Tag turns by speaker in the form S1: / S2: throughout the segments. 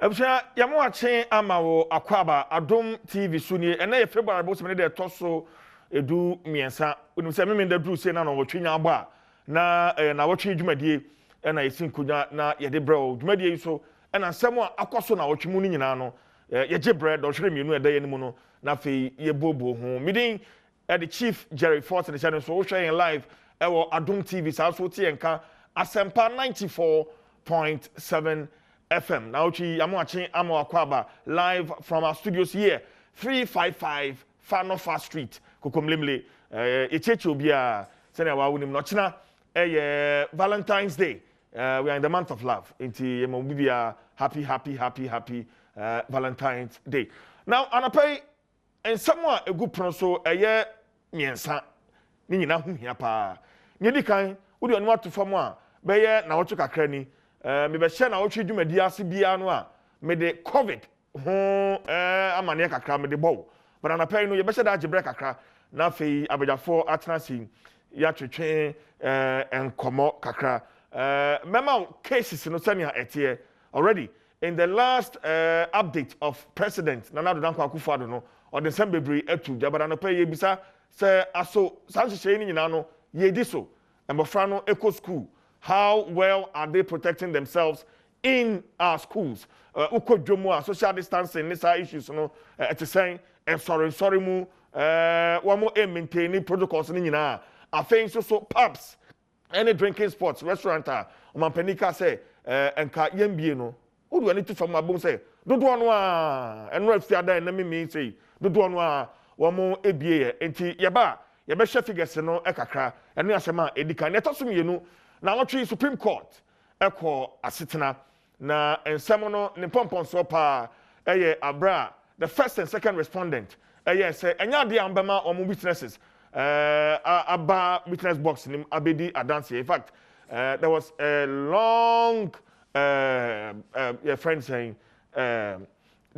S1: Abusha yamu achen ama wo akwaba Adom TV so ni ena ye February bo semene de toso edu miensa onim se memenda dru se na no wotwenya aba na Nnawotwe Yi dwumadie ena yesin kunya na ye de bro dwumadie so ena nsem a akoso na wotwemu ni nyina no ye je bread do hwere mienu eda ye nimu no na fe ye bobo ho midin the chief Jerry Force the channel so showing live ewo Adom TV sa so tie nka Asempa 94.7 FM. Nnawotwe Yi amoache akwaba live from our studios here 355 Fanofa Street Kokomlemle echeche obi a sene wa wonim no chena Valentine's Day. We are in the month of love. Inti yemobibia happy Valentine's Day. Now anapai and someone a good pronso miensa ni nyina hu hia pa. Ni di kan wodi onu atu fam a beye Nnawotwe kakra ni me be hye Nnawotwe dwumadi ase bia no a me de covid ho amane kakra me de bow but anapai no ye be hye da agebre kakra na fei abejafo atenasi ya twetwe enkomo kakra mema cases no sania etie already in the last update of President Nana Addo Akufo-Addo no or the Sembebri etu jabara no pay yebisa se aso sanhyehyɛ ni nyina no yedi so mbofra no eco school. How well are they protecting themselves in our schools? Ukodwomu social distancing nisa issues no et saying sorry mu one more maintaining protocols ni nyina afein so pubs any drinking spots restaurant omanpanika say enka yembie no wodu ani to fam abom say dodo no a enro afiada na me say dodo no a womo ebie enti yeba yebe hwe figures no ekakra eno asema edika ne toso mienu na Nnawotwe Supreme Court ekọ asetena na ensem no ne pompon so pa abra the first and second respondent say enya de ambema omo witnesses aba witness box nim abedi adanse. In fact there was a long friend saying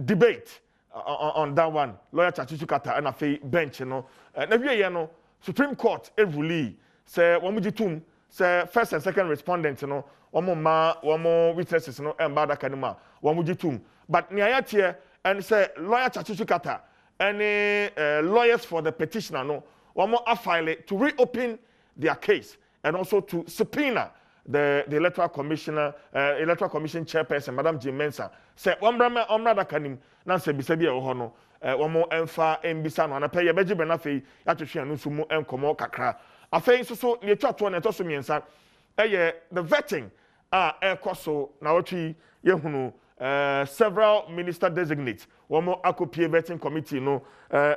S1: debate on that one. Lawyer Chachichu Kata and a bench no na wie no Supreme Court evuli say womujitum say first and second respondent no womo witnesses no embada kanima womujitum but niayatie and say Lawyer Chachichu Kata any lawyers for the petitioner no womo afile to reopen their case and also to subpoena the electoral commission chairperson Madam Jim Mensah say omra da kanim na say bisabi e ho no womo emfa embisa no na pay ye beje bena fei atwehwe anu sumu enkomo kakra afei so ne twato na to so miensa the vetting ekoso Nnawotwe Yi hunu several minister designates womo akopie vetting committee no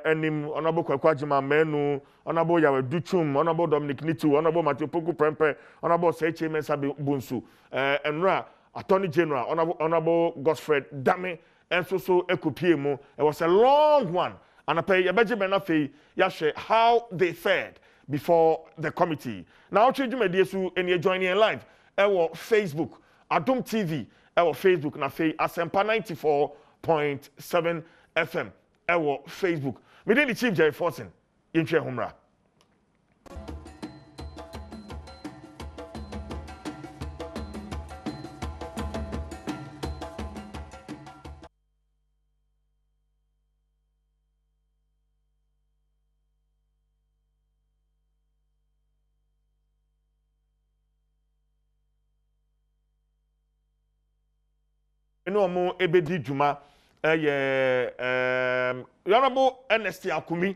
S1: enim honorable Kwakwajima Menu, honorable Yawe Duchum, honorable Dominic Nitu, honorable Matthew Poku Prempe, honorable Seche Mensa Bunsu, Enra Attorney General, honorable Godfred Dame, and so ekopie mu. It was a long one, and I pay yabeje benafe yashe how they fared before the committee. Now Nnawotwe Yi and joining in live ewo Facebook Adom TV ewo Facebook na fe Asempa 94.7 FM ewo Facebook. Me the chief Jerry Force yentwe homra. No mo ebedi djuma honorable Ernest Akumi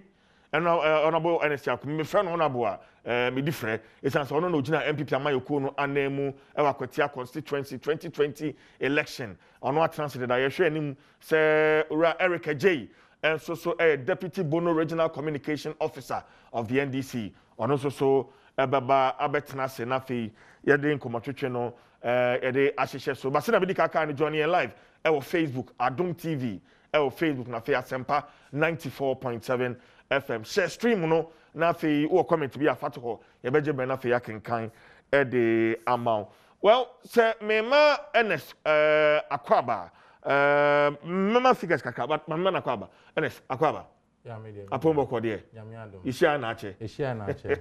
S1: honorable Ernest Akumi me friend honorable me different it's an no ogina MPP amayoko no anemu Kwatia constituency 2020 election ono atransit da ye hwe anim say Ura Erica J and so deputy Bono regional communication officer of the NDC ono so ebaba abetena se na fe ye de nkomotwetwe no yede ahyehyɛ so but na be dikaka ni join live ewo Facebook Adom TV ewo Facebook na fe Asempa 94.7 FM share stream no na fe wo comment bi afato ho ye beje ben na fe yakenkan de amount well say mema NS akwaba mema figures kaka but mema akwaba NS akwaba Apombo Kodie. Ishia Nache.
S2: Ishia Nache.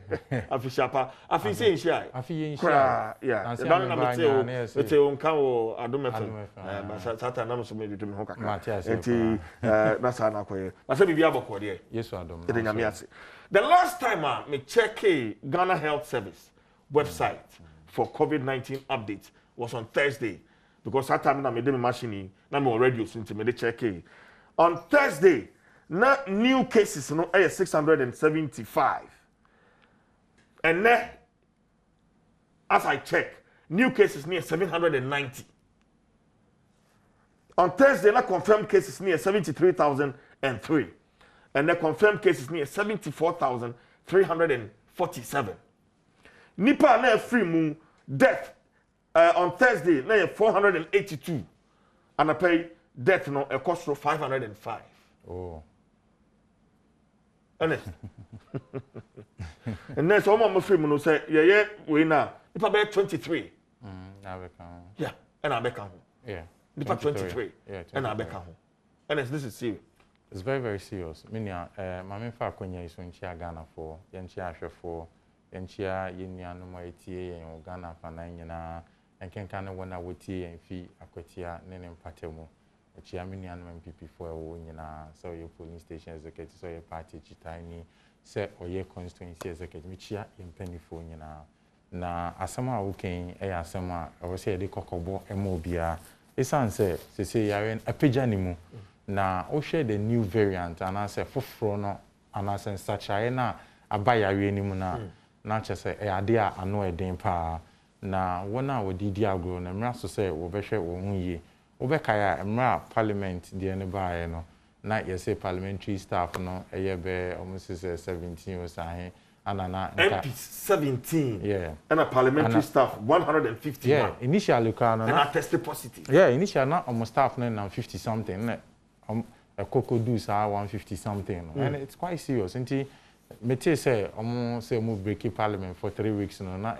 S1: Afishapa. Afisi Ishia.
S2: Afi Ishia.
S1: Yeah. The Donna Mateo, it's a Kao Adom TV. Satan Namus made to me Hoka. Eti Nasana Koye. I said, Bibiabo Kodie.
S2: Yes, Adom.
S1: The last time I check Ghana Health Service website for COVID-19 updates was on Thursday. Because that time I made the machine, I'm already using to make check. On Thursday, now new cases, 675. And then, as I check, new cases near 790. On Thursday, now confirmed cases near 73,003. And the confirmed cases near 74,347. Nipa na free moon death on Thursday na 482. And I pay death no a cost of 505.
S2: Oh.
S1: And and then so mama free moon say yeah we na nipa be 23. Yeah, and I back home.
S2: Yeah.
S1: Nipa 23. Yeah, and I back home. And this is serious.
S2: It's very, very serious. Minya, mami fa kwenye iso nchia Ghana for, yenchia ashefo, yenchia yenya numa etie yen Ghana fa na nyina, enkenkane wana wotie yenfi akwetia nene mpatemu. Echia minya numa MPP for ewo nyina, so ye polling station executive, so ye party chitaini, se oye constituency executive, michia yempeni for nyina. Na asama uken, asama, awase yedi kokobo emobia. Esan se yaren apeja nimu. Na o share the new variant and I say foforo no and I say sachae na abayare ni mu na chese e ade a ano eden pa na wona wodidi agro na mra so say wo behwe wo hunye wo be kaya mra parliament de ne baaye no na ye say parliamentary staff no eyebe almost 17 o sahe anana
S1: MP 17
S2: yeah
S1: and a parliamentary staff 151
S2: yeah initially kana
S1: and I tested positive
S2: yeah initially na almost staff na 50 something a cocoa do 150 something and it's quite serious until me say say move break parliament for 3 weeks no na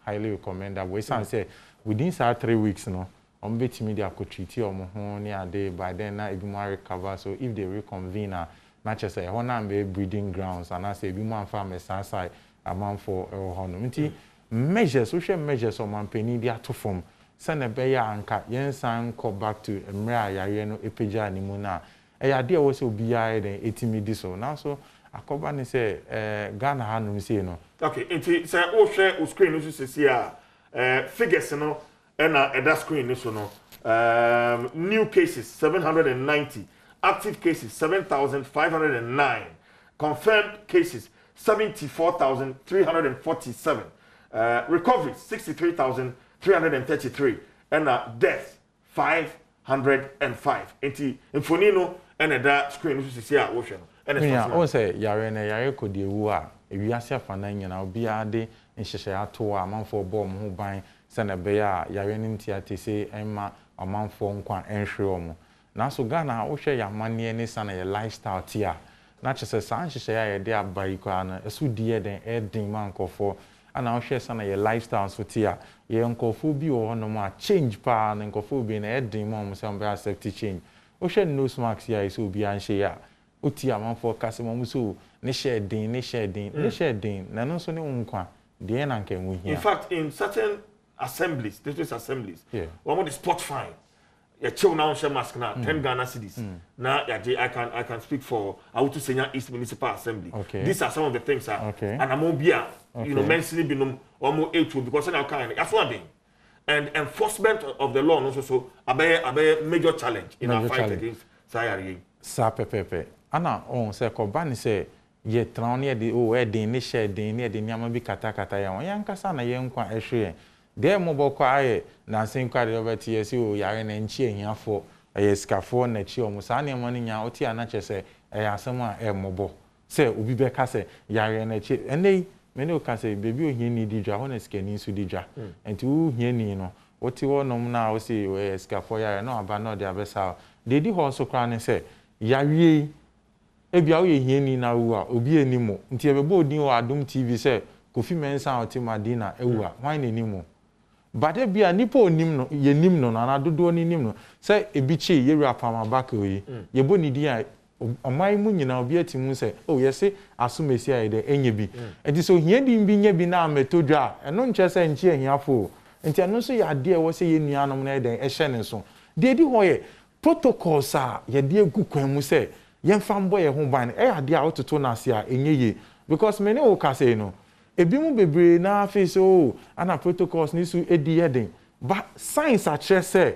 S2: highly recommendable we say within 3 weeks no bet media could treat you ho ni ade by then na ebi mo recover so if they reconvene na just say ho na be breeding grounds and I say ebi mo anfa me side amount for ho no until measures social measures o man peni dia to form send be ya anka yensan go back to emra yare no epeja ni mu na eyade wo se obiya den etimidi so now so akoba ni say Ghana ha no say no
S1: okay enti say o share o screen no so see figures no na that screen no so no new cases 790 active cases 7,509 confirmed cases 74,347 recovery 63,333 and death 505 enti mfonino and that screen no see a wo hwe no
S2: and o say yare na yare ko de wu a ewiase afana nyina obi ade nhyehyɛ ato a amanfo bɔ mo ho ban sɛ na be ya yare ne ntiate se emma amanfo nkwa enhwe omo na so Ghana wo hwe yamane ne sana ye lifestyle tia na kyese san nhyehyɛ ya ye de abai kwa na esu die den edin mankofo ana wo hwe sana ye lifestyle so tia ye nkofo bi wo no ma change pa na nkofo bi na edin mo se mba accept change wo hwe no smarks ya so bi anhye ya oti amanfo kase mo so ne share din na no so ne nkwa de na nka enwu hia
S1: in fact in certain assemblies district assemblies one of the spot fine ya chill now share mask na 10 Ghana cedis na ya I can speak for Awutu Senya East Municipal Assembly these are some of the things and amobia you know mentioning binum omo etu because na kind that's one thing and enforcement of the law also so a major challenge in our fight against sayari
S2: sa pepepe ana on se ko bani se ye tran ye de o e de ne share de ne de nyama bi kata ya won yankasa na ye nkwa ehwe de mo bokwa aye na sen kwa de obeti ye si o yare na nchi ehiafo ye skafo na chi o musa na mo nya oti ana chese e asem a e mobo se obi be ka se yare na chi enei me ne o ka se bebi o hia ni didwa ho na skani su didwa enti o hia ni no oti wo nom na o si we skafo yare na aba na de abesa de di ho so kra ne se yare ebia o ye hia ni na wu a obi enimo nti e be bo odin o Adom TV se Kofi Mensa oti Madina ewu a hwan ne nimo bade bia nipa onim no ye nim no na dodo ni nim no say ebi chi ye rapa mabaka yi ye bo ni di a omai mu nyina obi atimu se oh yesi asumesi ayede enye bi enti so hia di bi nya bi na metodwa eno nche se nche ahiafo enti eno so ya de wo se ye nuanom na eden ehye ne so de di ho ye protocols a ye de egu kwan mu se ye mfa mbo ye ho ban e ade a ototo na ase a enye ye because many wo ka say no ebi mu bebre na face oh ana protocols ni su edi eden but science a chere say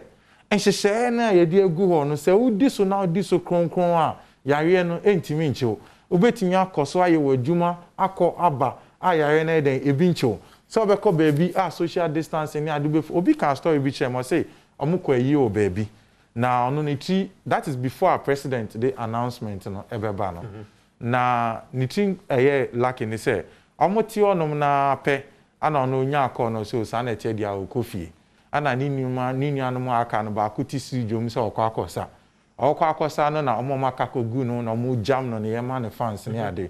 S2: enhyehyɛ na ye de egu ho no se udi so na udi so kronkron a yare no entimi nchew obetimi akoso aye wadwuma akọ aba a yare na eden ebi nchew so obekọ baby a social distancing ni adu before obi can story bi chere mo say omukọ yi o baby na ono niti that is before our president the announcement no ebeba no na niti lucky ni say omoti onom na pe ana ono nya akọ no so sa na eche dia okofie ana ni nuanom aka no ba kuti si jom se okọ akosa no na omoma kakogu no na omu jam no ne yema ne fans ne ade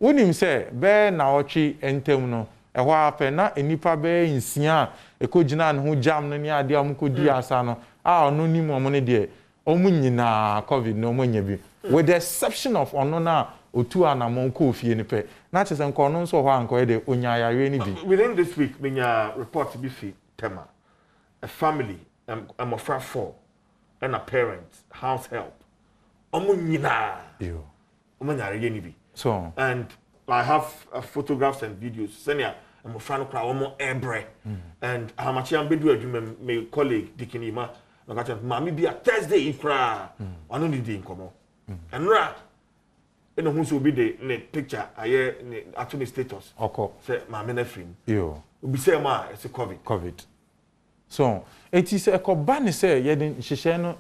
S2: wonim se be na otwe entem no ehwo ape na enipa be nsia ekogina ne ho jam no ne ade amukodi asa no a ono nim omo ne de omu nyina covid no omo nya bi with the exception of ono na otu anamon ko ofie ni pe na chese nko no nso ho anko e de onya yare ni bi
S1: within this week menya report bi fi tema a family I'm a friend for and a parent house help omo nyina
S2: yo
S1: omo nyare ye ni bi
S2: so
S1: and I have photographs and videos senior I'm a friend kra omo ebre and amachi am bedu adwuma my colleague Dikinima na ka tell mama bi a Thursday ikra ono ni di nkomo enra eno hu so obi de ne picture aye ne atuni status
S2: oko
S1: say mama na free
S2: yo
S1: obi say ma it's covid
S2: so it is a koba ne say ye den hyehyɛ no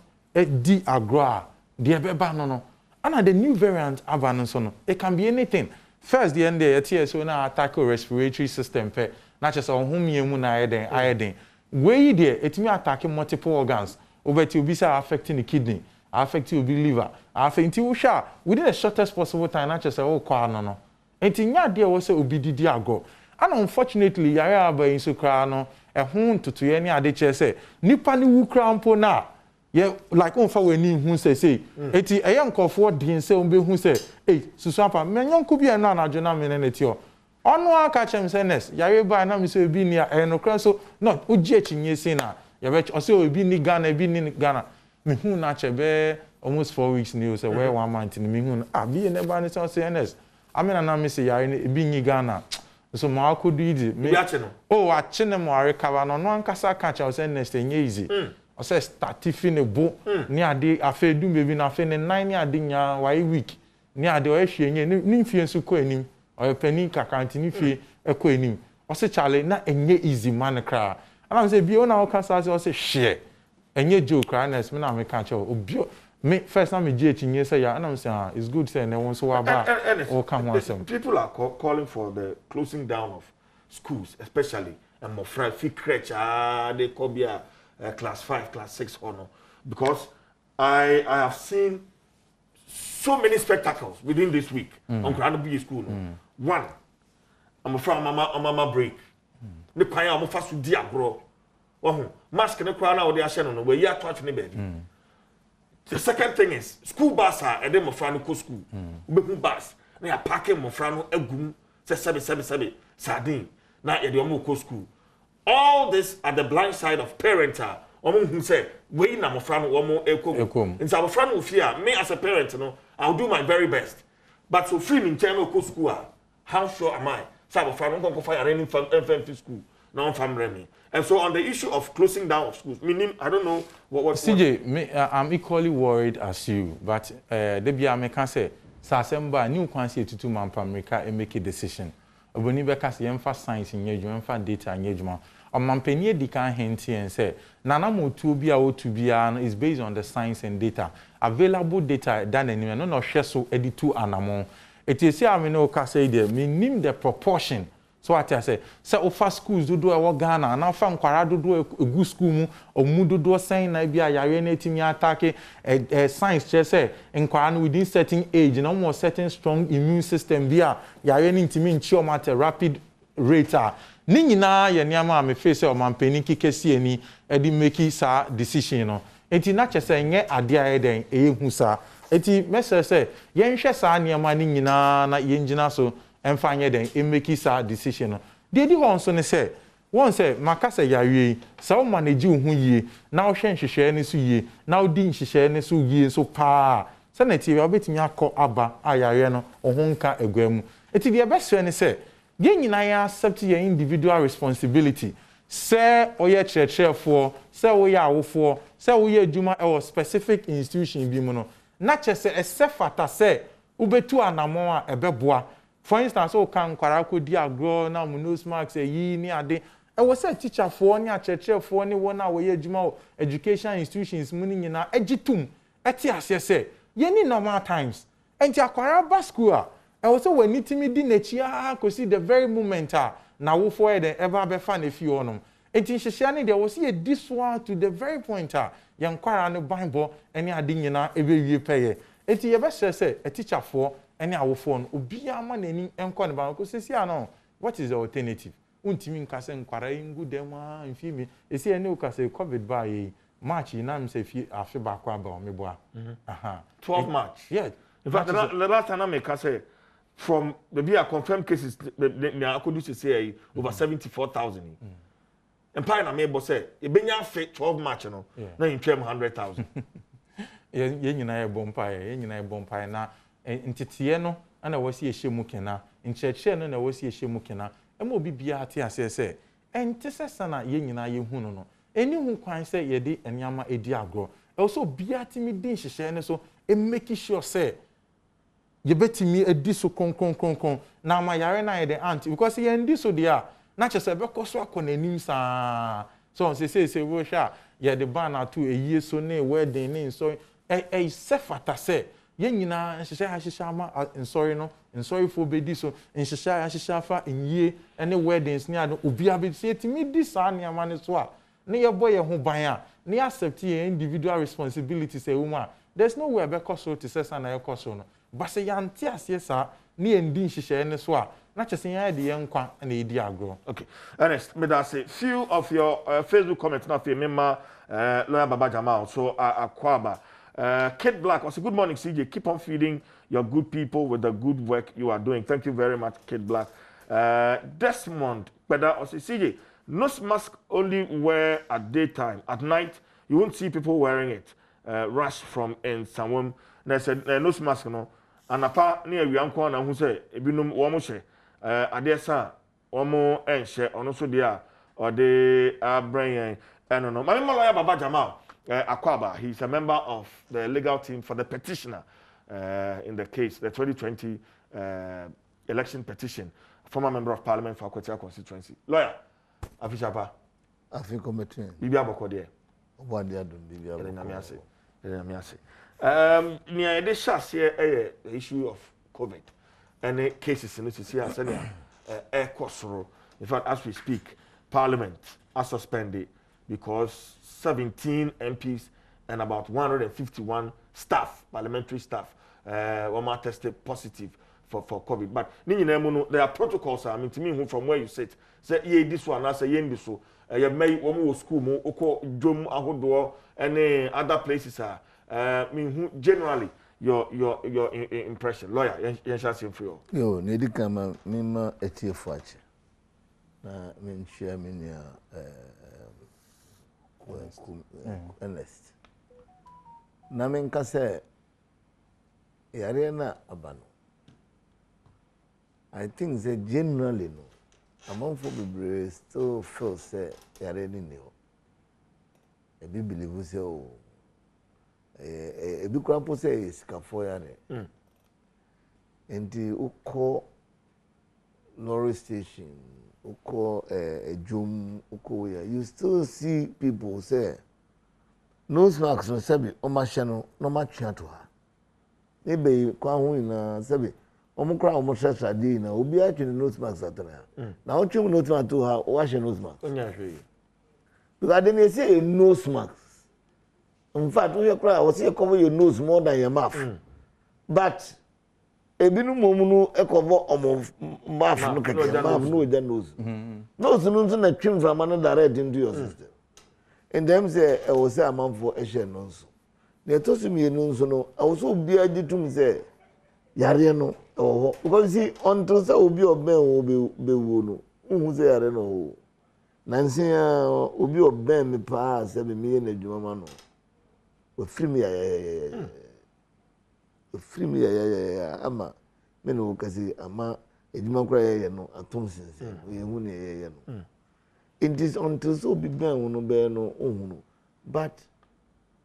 S2: di agro a de beba no and the new variant aba so no it can be anything first the end there yet so na attack respiratory system pe na chese ohumie mu na ayeden we there etimi attack multiple organs obeti obi say affecting the kidney affecting obi liver affecting usha within the shortest possible time na chese o kwa no enti nya there wo say obi didi agro and unfortunately yare aba yin so kra no ehun tutu ye ni ade chese nipa ni wu kra mpo na ye like on fa we ni hu say eti eye nkofo din say on be hu say susu apa menyanko bi na anajo na me ne ti o onu aka chem say next yare ba na me say bi ni no kra so no oji achinye say na ye be o say obi ni Ghana me hu na chebe almost 4 weeks ni o say where 1 month ni me hu bi ne ba ni say next amena na me say yare bi ni Ghana so ma akodu idi me ache no mo recover no ankasa ka cha say next enye easy o say start fine bo ni ade afa du bebi na afa ne 9 ni ade nya why week ni ade o ehwe enye ni mfie nso ko anim o pani kakanti ni fie eko anim o say chale na enye easy man kra ana say bi o na o kasa say o say share enye joke kra na me na me ka cha obi me first na me GH nye say ya ana say it's good say na won so wa ba o ka ho asem
S1: people are calling for the closing down of schools especially and more friend fi crèche they come here class 5 class 6 honor because I have seen so many spectacles within this week on Grandby school one I'm from mama break the paya am fasu di agro mask ne kwa na o de ahye no we ya touch ne baby. The second thing is school bus are and then mofra no go school obehu bus na ya parking mofra no agum say sebe sardine na ya de omo go school all this at the blind side of parental omo hu say we na mofra no omo ekom nti mofra no fear me as a parent no I'll do my very best but so free me nchen go school how sure am I say mofra no go fire any infant school no family me. And so on the issue of closing down of schools, meaning I don't know what
S2: CJ, I'm equally worried as you, but Debia me can say Sasemba new kwansi to man pa America and make a decision. Oboni be kasi emfa science in yeju, emfa data in yeju. Mampeni di kan henti and say nana mo to be a to be is based on the science and data. Available data than any no share so editu anamon. It is here I mean no ka say there, me name the proportion. So what I say ofa schools do e Ghana na fa nkwara do egu school mu omu do saying na bia yare na etimi attack science che say nkwara no within certain age na more certain strong immune system bia yare ni ntimi nchi o matter rapid rate ni nyina ye niama me face o mampeni kikesi ani e di make sa decision no enti na che say nye ade aye den ehu sa eti message say yen hwe saa niema ni nyina na yen gina so emfa nye den emeki saa decision no de di ho nso ne say won say makasa yawie sa wo manage wo hu yie na wo hwe nhwehwe ne so yie na wo di nhwehwe ne so yie so pa se na ti we obetimi akọ aba ayawe no ohunka egwamu eti de best ne say yen nyina ya accept your individual responsibility say oye churchefo say oye awofo say oye adwuma e specific institution bi mu no na chese esefata say ubetu anamon a ebeboa for instance o kan kwara kodi agro na mu nose marks yi ni ade e wo say teacher fo ni a churchefo ni wona oye adwuma education institutions mu ni nyina agitum eti ase say ye ni normal times enti akwara ba school a e wo say wani timi di nachi a kosi the very moment a na wo for the ever be fan if you onom enti hyehyia ne de wo say this one to the very point a yan kwara no bible eni ade nyina ebe wie peye enti ye be say a teacher for eni awofo no obi ama nani enko ne ba ko sesi ano what is the alternative untimi nkase nkwara ingu dem a mfimi esi eni ukase covid ba yi march na mse fi afi ba kwa ba me boa
S1: 12 March
S2: yeah
S1: in fact the last time I make say from maybe a confirmed cases na akodu say over 74,000 empire na me bo say e benya fit 12 March no na in 100,000
S2: ye nyina ye bompa na ntitiye no ana wasi ehemu kena ncheche no na wasi ehemu kena ema obi bia ate ase se ntese sana ye nyina ye hu no eni hu kwan se ye de eniama edi agro also bia timi din hyehyɛ ne so make sure say ye betimi edi so konkon na ma yare na ye de aunt because ye ndi so dia na chese be koso akonanim sa so say wo hwa ye de ban atu eyie so ne wedding ne so sefata say ye nyina hyehyɛ ama nsori fo bedi so hyehyɛ afa enye ene weddings ne ado obi abeti timi di sa ne ama ne so a ne ye boy ye ho ban a ne accept your individual responsibilities e woman there's no way be koso to say sana ye koso no but say yanti ase sa ne ndi hyehyɛ ne so a na chese yan de ye nkwa na edi agro.
S1: Okay, Ernest, me that say few of your Facebook comments now for member lawyer Baba Jamal so akwaba Kate Black also good morning CJ, keep on feeding your good people with the good work you are doing. Thank you very much Kate Black. Desmond Peda also CJ, nose mask only wear at daytime, at night you won't see people wearing it. Rush from in someone na said nose mask no anapa near wianko na hu say ebinum wo mo hye ade sa wo mo enhye ono so dia or the brain no my lawyer Baba Jamal Akwaba, he's a member of the legal team for the petitioner in the case, the 2020 election petition, former member of parliament for Akwatia constituency. Lawyer, Afishapa.
S3: Committee.
S1: Bibi Aboko there.
S3: What they are doing, Bibi Aboko.
S1: Near the chassis here, the issue of COVID and the cases in this year, air crossroad. In fact, as we speak, Parliament are suspended because 17 MPs and about 151 staff, parliamentary staff, were tested positive for COVID. But there are protocols. I mean, to me, from where you sit, say, yeah, this one, I say, yeah, this one. You may one school, more, oko, drum, ahodo, and other places are. Generally, your impression, lawyer, you shall see for you.
S3: Yo, nedi kama mima etie fuache. Na minshia minya Ernest. Na minka se yare na abano. I think that generally no. Among for people still feel say yare ni ne. Ebi believe say o. Ebi kwampo say sikafo yare. Enti uko lorry station, uko ejum, uko ya. You still see people say nose marks no sabi omashano no matcha to her. Maybe kwa hu na sabi omukra omoshasha di na obi atwe nose marks atana. Na otwe nose marks to her wash nose marks.
S1: Onya hwe.
S3: Because then they say nose marks. In fact, when you cry, I was say cover your nose more than your mouth. But ebinu momunu e cover mouth no keke mouth no the nose. Nose no na trim from another direct into your system. And them say I was say amount for a share nose. na to so me no nso no also obi agitum say yare no oh because see until say obi oben wo be wo no hu say yare no nansi obi oben me pa say me na adwuma ma no o film ya o film ya ama me no kasi ama adwuma kura ya no atom sense o ye hu ne ya no it is until so big ben wo no be no ohunu but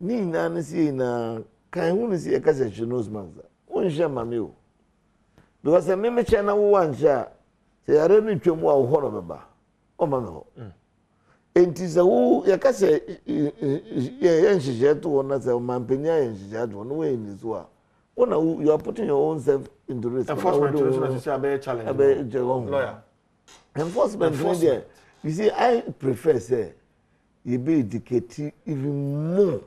S3: ni na na si na kan hu ne si e kasa chinos manza won hye mame o because me chena wo wan sha se yare ni twemu a wo ho no beba o ma me ho enti se wo ya kasa ye nhyeje to na se mampenya ye nhyeje to no we ni so a wona you are putting your own self into risk.
S1: Enforcement is a challenge. Lawyer.
S3: Enforcement. You see, I prefer say you be educated even more.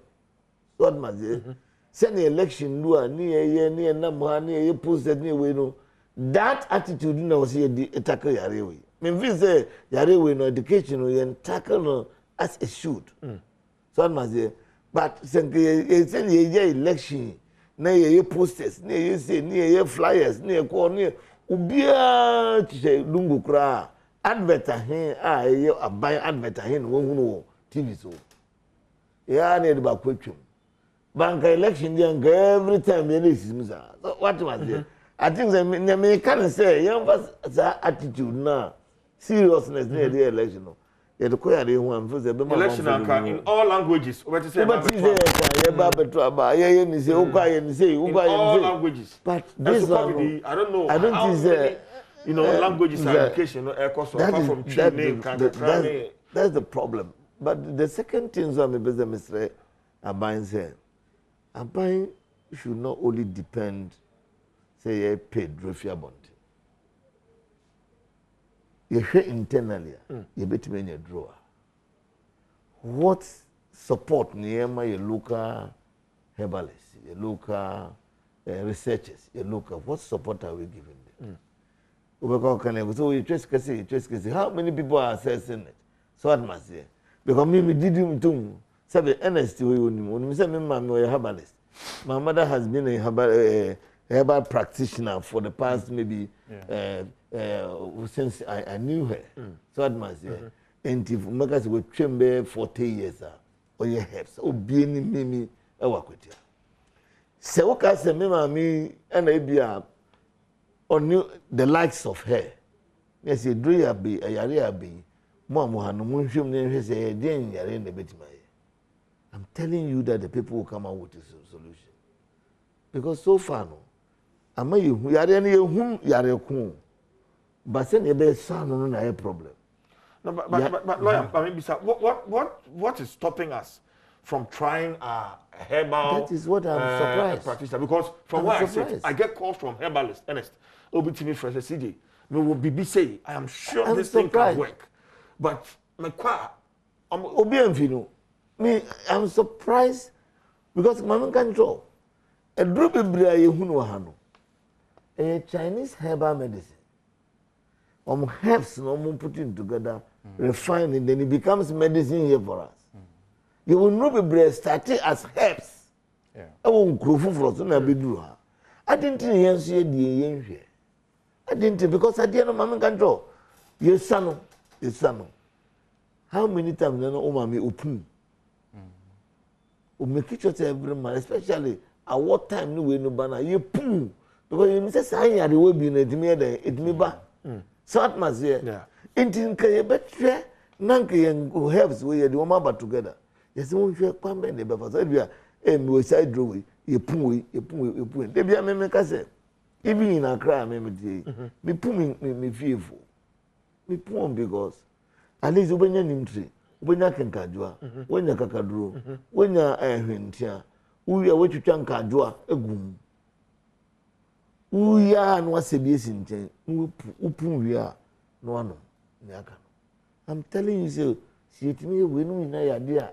S3: What must say? Send the election do near number near posted near we know that attitude no see tackle yare way. Me feel say yare way no education no tackle no as it should. So what must say? But send the election. Na ye posters na ye say na ye flyers na ye call na ubia tse lungu kra advert ahen a ye aban advert ahen wo hunu TV so ya na de ba kwatwum bank election dey every time ye dey sim sa what was there I think the me can say young that attitude na seriousness na the election no ye de koya dey hu am for say be ma
S1: election in all languages what you say all languages
S3: but this
S1: one I don't know
S3: I don't think
S1: you know languages and education apart from training
S3: that's the problem but the second thing so me business Mr. Aban say Aban should not only depend say paid refia bond you hear internally you bet me your drawer what support near my local herbalists your local researchers your local what support are we giving them so you just say how many people are assessing it so what must say because me did him too say honesty we say me mama a herbalist my mother has been a herbal practitioner for the past maybe since I knew her. So what must say? And if Magas were chamber 40 years or your heads, or being mimi, I work with you. So, okay, say, me and I be on the likes of her. Yes, a dream be a yare be. Mamma, no munshum name say, then you're in the bit. I'm telling you that the people will come out with a solution. Because so far, no. Ama you yare any whom yare ku but say e be san no na a problem
S1: no but lawyer maybe sir what is stopping us from trying a herbal
S3: that is what I'm surprised
S1: practitioner because from what I said I get calls from herbalists honest obitimi fresh CJ me will be say I am sure this thing can work but me kwa
S3: obi amfino me I'm surprised because man control a drop biblia ye hunu wa no a Chinese herbal medicine. Herbs no putting together, refined, and then it becomes medicine here for us. You will not be breast started as herbs. I won't grow for us, and I'll be doing. I didn't hear the I didn't because I didn't know control. Yes, son. How many times you know, mommy, open? Make it every man, especially at what time you no banner, you poo. Because you say say ya the way be na etimi there etimi ba so atmosphere intin ka ye betwe nanka ye helps we the woman ba together yes won hwe kwambe ne be fa so bia me we side draw we ye pun de bia me ka say even in Accra me dey me pun me fiefo me pun because at least ubenya nimtri ubenya kenkadua wenya kakaduro wenya hwentia uya wetwitwa nkadua egum uya no asebi esinten upun wi a no ano ne aka no I'm telling you say sietimi we no ina ya de a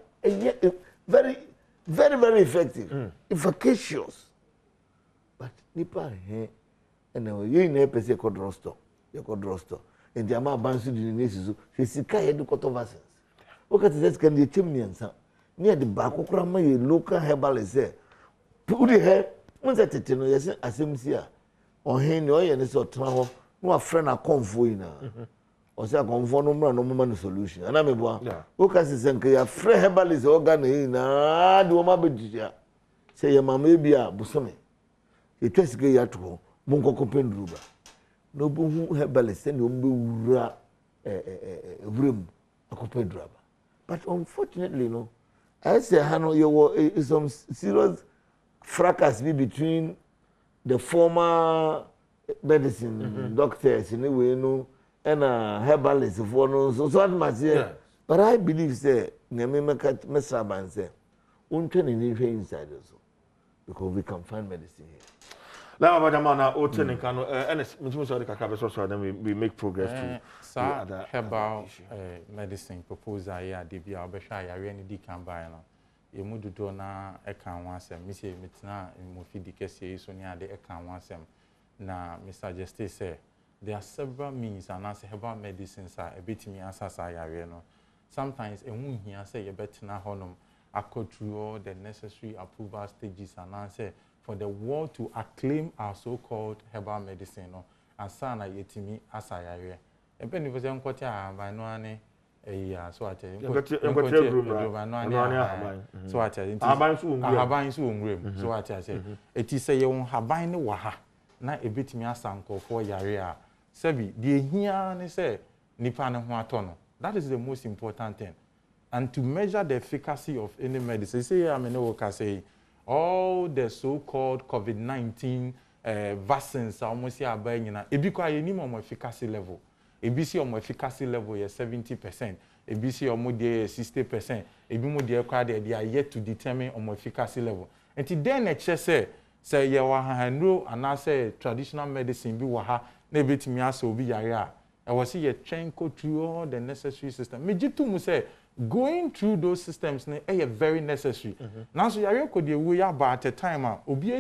S3: very very very effective efficacious but nipa and you na pese kodrosto ye kodrosto and the ama bansu di nesizo se sika ye de kotovasens o ka tse kan de chimni ansa ne de ba kokora ma ye local herbalist udi he unse tete no yesi asemsi a ohen ne oye ne so tena ho no afre na konfo ina o se konfo no mra no mama no solution ana me boa o ka se nke ya frɛ herbalist organ ina de o ma bedija se ye mama bi a busome e twesike ya to mo nkoko pendruba no bu hu herbalist ne o be wura vrem akopendruba but unfortunately no I say Hano, you were some serious fracas between the former medicine doctors in a way, and herbalists for no so what much here. But I believe say Nemeka Mesaban say unten in inside also because we can find medicine here.
S1: Now, Madamana, Oten and Kano, and then we make progress to
S2: other herbal medicine proposal. Yeah, DB Albesha, I really did come by now. You would do na ekan wansem. Me say mitna mofi dikese so nya de ekan wansem. Na Mr. Justice say there are several means and as herbal medicines are a bit me asasa yare no. Sometimes e hu hia say you betina honum akọ through all the necessary approval stages and answer for the world to acclaim our so-called herbal medicine, no, and sana yetimi asayare. E be ni fose nkoti a no ane so ate so ate haban so onwrem so ate ase eti say ye haban ne wa ha na ebetimi asankofo yare a sebi de ehia ne say nipa ne ho ato no. That is the most important thing. And to measure the efficacy of any medicine, say I mean say all the so-called COVID-19 vaccines are almost here by you know. Ebi kwa ye ni mo efficacy level. Ebi si omo efficacy level is 70%. Ebi si omo dey 60%. Ebi mo dey kwa they are yet to determine omo efficacy level. And then say ye wa handle and say traditional medicine bi wa ha na ebetimi asa obi yare a. I was see ye train go through all the necessary system. Me jitu mu say going through those systems is very necessary. Now, so you could we are at a time. So
S1: we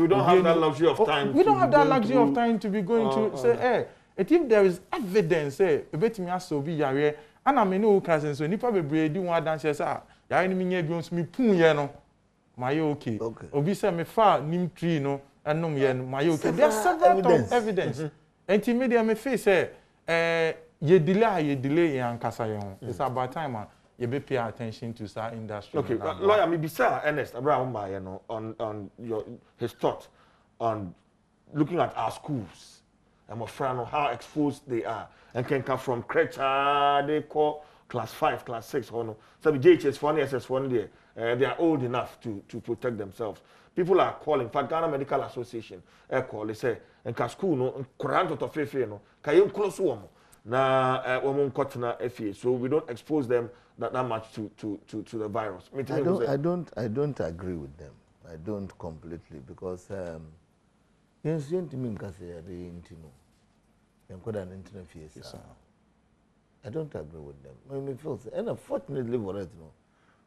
S1: don't have that luxury of time.
S2: We don't have that luxury of time to be going to say, if there is evidence, say, a bit me so be yare, and I mean, no cousin, so nipa be breed do one dance. Yes, I mean, me pun yeno, my okay. Obi say me far nim tree no, and no my okay. There are several evidence. And to me, me face say, ye delay and kasa yon. It's about time you be pay attention to our industry.
S1: Okay, lawyer, me be sir Ernest Abraham on his thought on looking at our schools. I'm afraid of how exposed they are and can come from Krecha, they call class 5, class 6, or no. So the JHS1, SS1 there, they are old enough to protect themselves. People are calling, in fact, Ghana Medical Association, they say, and ka school no, Kuranto to fefe no, ka yon close one. Na so we don't expose them that much to the virus.
S3: I don't agree with them. I don't completely because yes, you mean I don't agree with them. I mean, and unfortunately for it, no.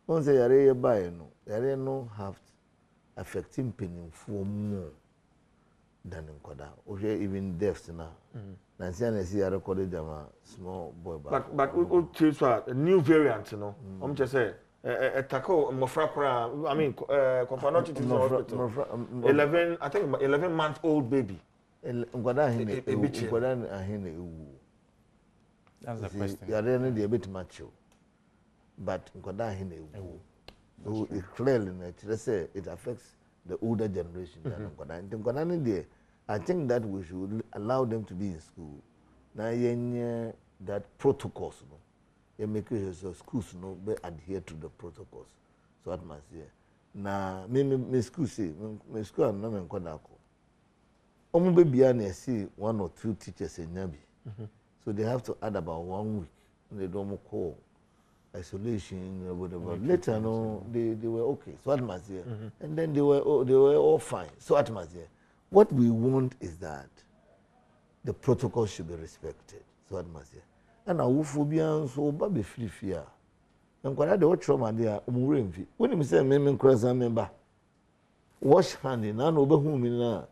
S3: Once they are by no have affecting pain for more than in Koda. Or even deaths now. Nancy see I recorded them a small boy.
S1: But we choose a new variant, you know. I'm just saying a taco mofra. I mean, Companoti to hospital. 11-month-old baby.
S2: That's the question.
S3: You are really a bit macho, but so it clearly say it affects the older generation. I think that we should allow them to be in school. Now, that protocols, you make sure schools be adhere to the protocols. So what must say? Now, me school say, me school am not in Kodako. Omo baby I see 1 or 2 teachers in Nabi. So they have to add about 1 week. They don't call isolation or whatever. Later, no, they were okay. So what must say? And then they were all fine. So what must say? What we want is that the protocol should be respected. So what must say? And our phobia so baby free fear. And when I do trauma there, when you say me cross a member, wash hand in an over whom in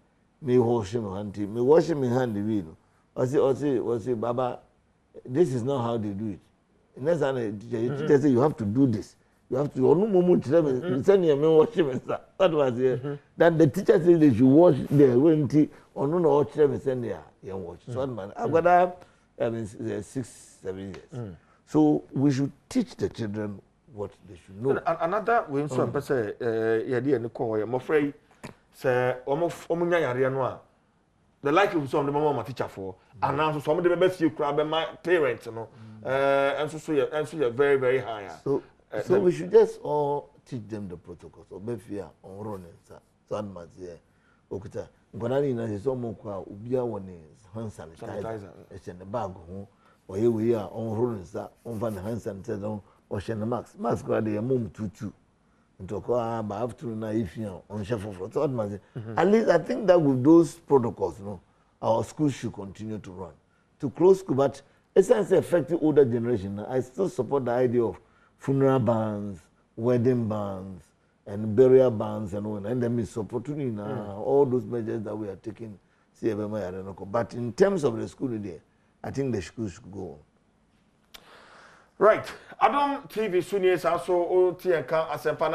S3: me wash him hand, me wash him in hand the wheel. I say, Baba, this is not how they do it. Next time they say you have to do this. You have to no moment send your men watch him. That was it. That the teacher said they should watch there when no watch them send there watch. So man, I've got 6-7 years. So we should teach the children what they should know.
S1: Another way so am say yadi ene ko yo mofrey say omunya yare no the likelihood some the mama teacher for and now some the best you crab my parents no and so you're very very high.
S3: So we should just all teach them the protocols. So be fear on running so admaz here okuta ngwanani na so mo kwa ubia woni hand sanitizer e se ne bag ho oye we a on running sa on van hand sanitizer or share mask go dey mum tutu ntoko ba after na if you on share for so admaz at least I think that with those protocols our schools should continue to run to close school, but essentially affecting older generation. I still support the idea of funeral bans, wedding bans, and burial bans, and all. And then we supporting all those measures that we are taking. But in terms of the school day, I think the school should go on.
S1: Right. Adom TV Sunies also OTNK Asempa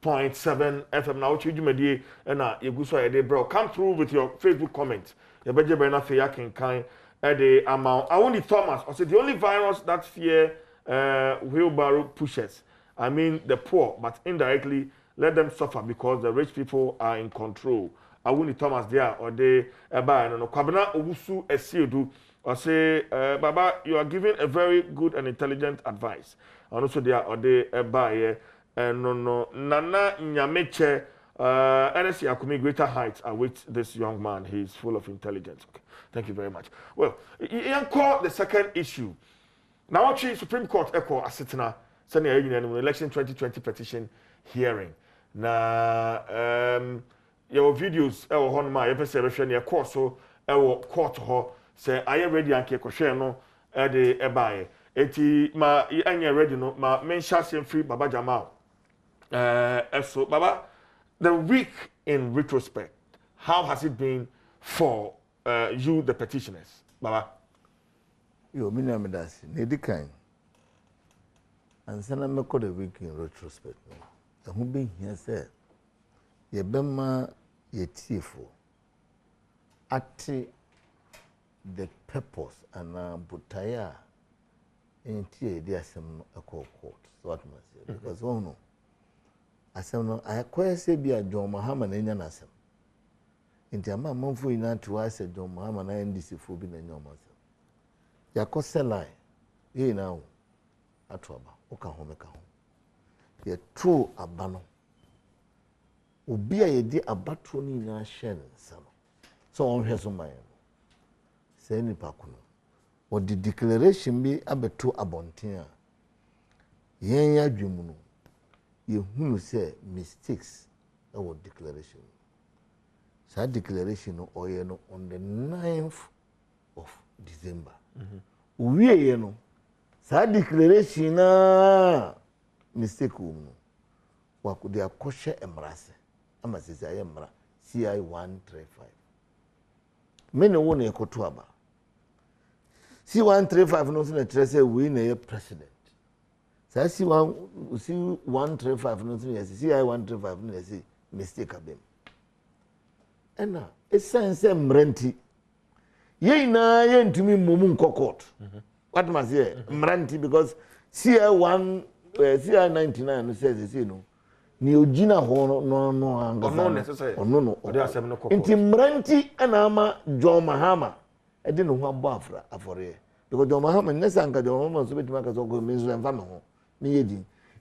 S1: 94.7 FM. Now, Chujumedi and Yeguso Ede bro. Come through with your Facebook comment. You better be enough for kind the amount. I only Thomas. I said the only virus that fear wheelbarrow pushes. I mean the poor, but indirectly let them suffer because the rich people are in control. I only Thomas there or they buy no Kwabena Owusu Esiedu. I say, Baba, you are giving a very good and intelligent advice. And also there or they buy no Nana Nyameche NSC Akumi greater heights await this young man. He is full of intelligence. Okay. Thank you very much. Well, you call the second issue. Nnawotwe Supreme Court echo asetena senior union election 2020 petition hearing. Na your videos ewo hon ma ye pese be hwe ne court so ewo court ho say are you ready anke kohwe no e de ebae. Eti ma anya ready no ma mention free Baba Jamal. So Baba, the week in retrospect, how has it been for you, the petitioners, Baba?
S3: Yo, me name is Nedikan. And then I make the week in retrospect. The who being here said, ye bema ye tifo. Ati the purpose and butaya in tea the assembly a court. So what must say? Because oh no. Asem I acquire say be a John Muhammad enya nasem. Inti ama manfo ina to I say John Muhammad na NDC fo bi na enya omasem. Yakose line. Ye na o atoba. Oka ho meka ho. Ye true abano. Obi a ye di abatro ni na hye nsa no. So on hwe so man. Say ni pa kuno. O di declaration bi abeto abonten a. Yen ya dwemu no. You who say mistakes our declaration. So declaration on the 9th of December. We no. So declaration mistake wa could they koshe emrase. Ama sisi emra CI 135. Many one ekoto aba. CI 135 no se na trese we na president. So see 135 no see CI 135 no see mistake abem. And now essence mrenti. Ye na ye ntumi momu nkokot. What must say mrenti because CI 99 says you know ni ogina ho no anga.
S1: No necessary.
S3: No.
S1: Ode asem no kokot.
S3: Nti mrenti na ama John Mahama e de no ho abo afore. Because John Mahama nesa anga John Mahama so betima ka so go menzo emfa me ho.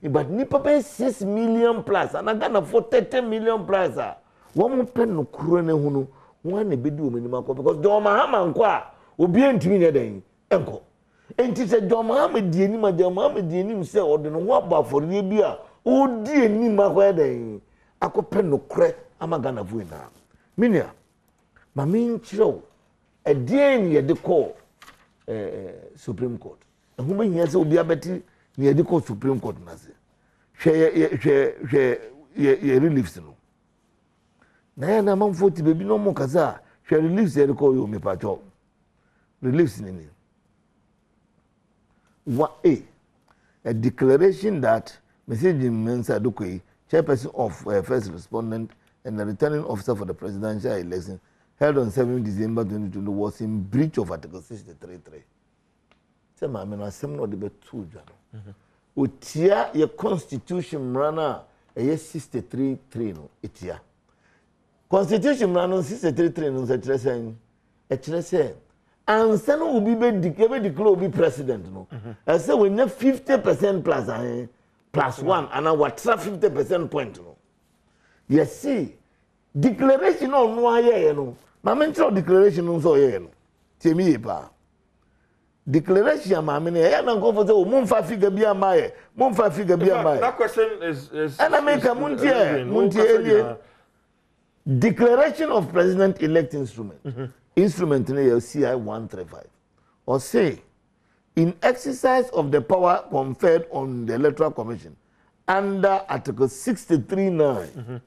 S3: But nipa pay 6 million plus and I gonna for 30 million plus. One pen no kuro ne hu no one e bedi o menima ko because John Mahama nko a obi antimi ne den enko. Enti se John Mahama di enim John Mahama di enim se o de no ho aba for ne bi a o di enim akwa den akopen no kure ama gana fu ina. Minia ma min chiro e den ye de call Supreme Court. Hu me hia se obi abeti ni ediko Supreme Court na se hwe reliefs no na ya na manfo ti bebi no mo kaza hwe reliefs ediko yo me pacho reliefs ni what a declaration that Message Mensa Adom, chairperson of first respondent and the returning officer for the presidential election held on 7 December 2020 was in breach of Article 63.3. Say, Mammy, no, some no debate two, Jano. Utia, your constitution runner, a 63.3 no, itia. Constitution runner 63.3 no, say, and son will be declared be president. No, I say when you 50% plus one, and I what 50% point. No, yes, see, declaration on no aye, no, my mental declaration on so aye, no, tell me, pa. Declaration, my man, I don't go for the Monfa figure be a my, Monfa figure be a my.
S1: That question is
S3: and I make a Muntia. Declaration of President-elect instrument. Instrument in the CI 135. Or say, in exercise of the power conferred on the Electoral Commission under Article 63.9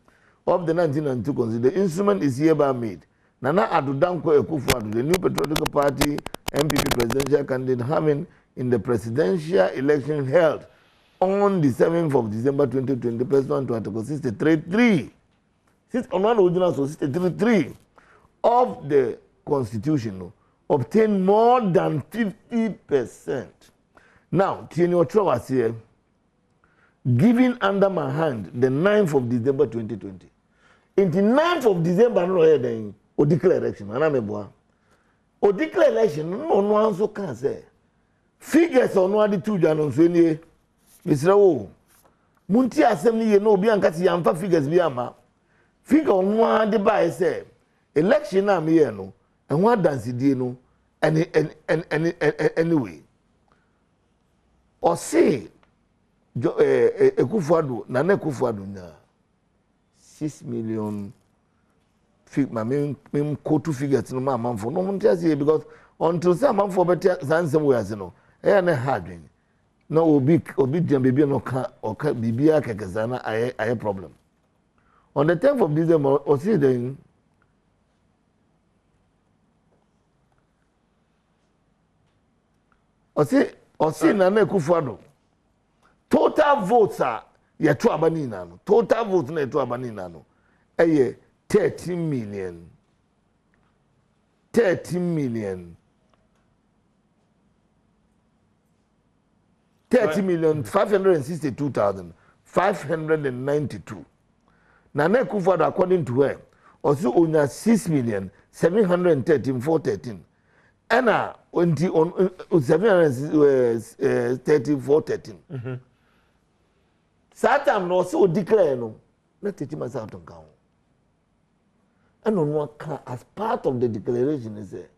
S3: of the 1992 Constitution, the instrument is hereby made. Nana Addo Dankwa Akufo-Addo, the new Patriotic Party MPP presidential candidate, having in the presidential election held on the 7th of December 2020, pursuant to Article 63.3. Since on one original 63.3 of the Constitution, obtain more than 50%. Now, Nnawotwe was here, given under my hand the 9th of December 2020. In the 9th of December, no heading, or declare election, and I'm a boy. Or declare election, no one so can say. Figures on one of the two Janons, when ye, Mr. O. Munti assembly, you know, Biancati, Yampa figures, Biama. Figure on one the by say, election, I'm here, no. And what does he do? Anyway, or say, Akufo-Addo, Nana Akufo-Addo, 6 million. My main quote to figures no man for no one tells you because until some man for better than somewhere, you know, and a hard no big baby no car or baby kakazana, I have problem. On the 10th of December, or see then. Or see, Nana Akufo-Addo. Total votes are ya to abanina. Total votes na to abanina no. 13 million. 562,592. Nana Akufo-Addo, according to her, also own 6,713,413. Anna on 713,413. Satam no so declare no. Not take myself to count. And on one as part of the declaration is there.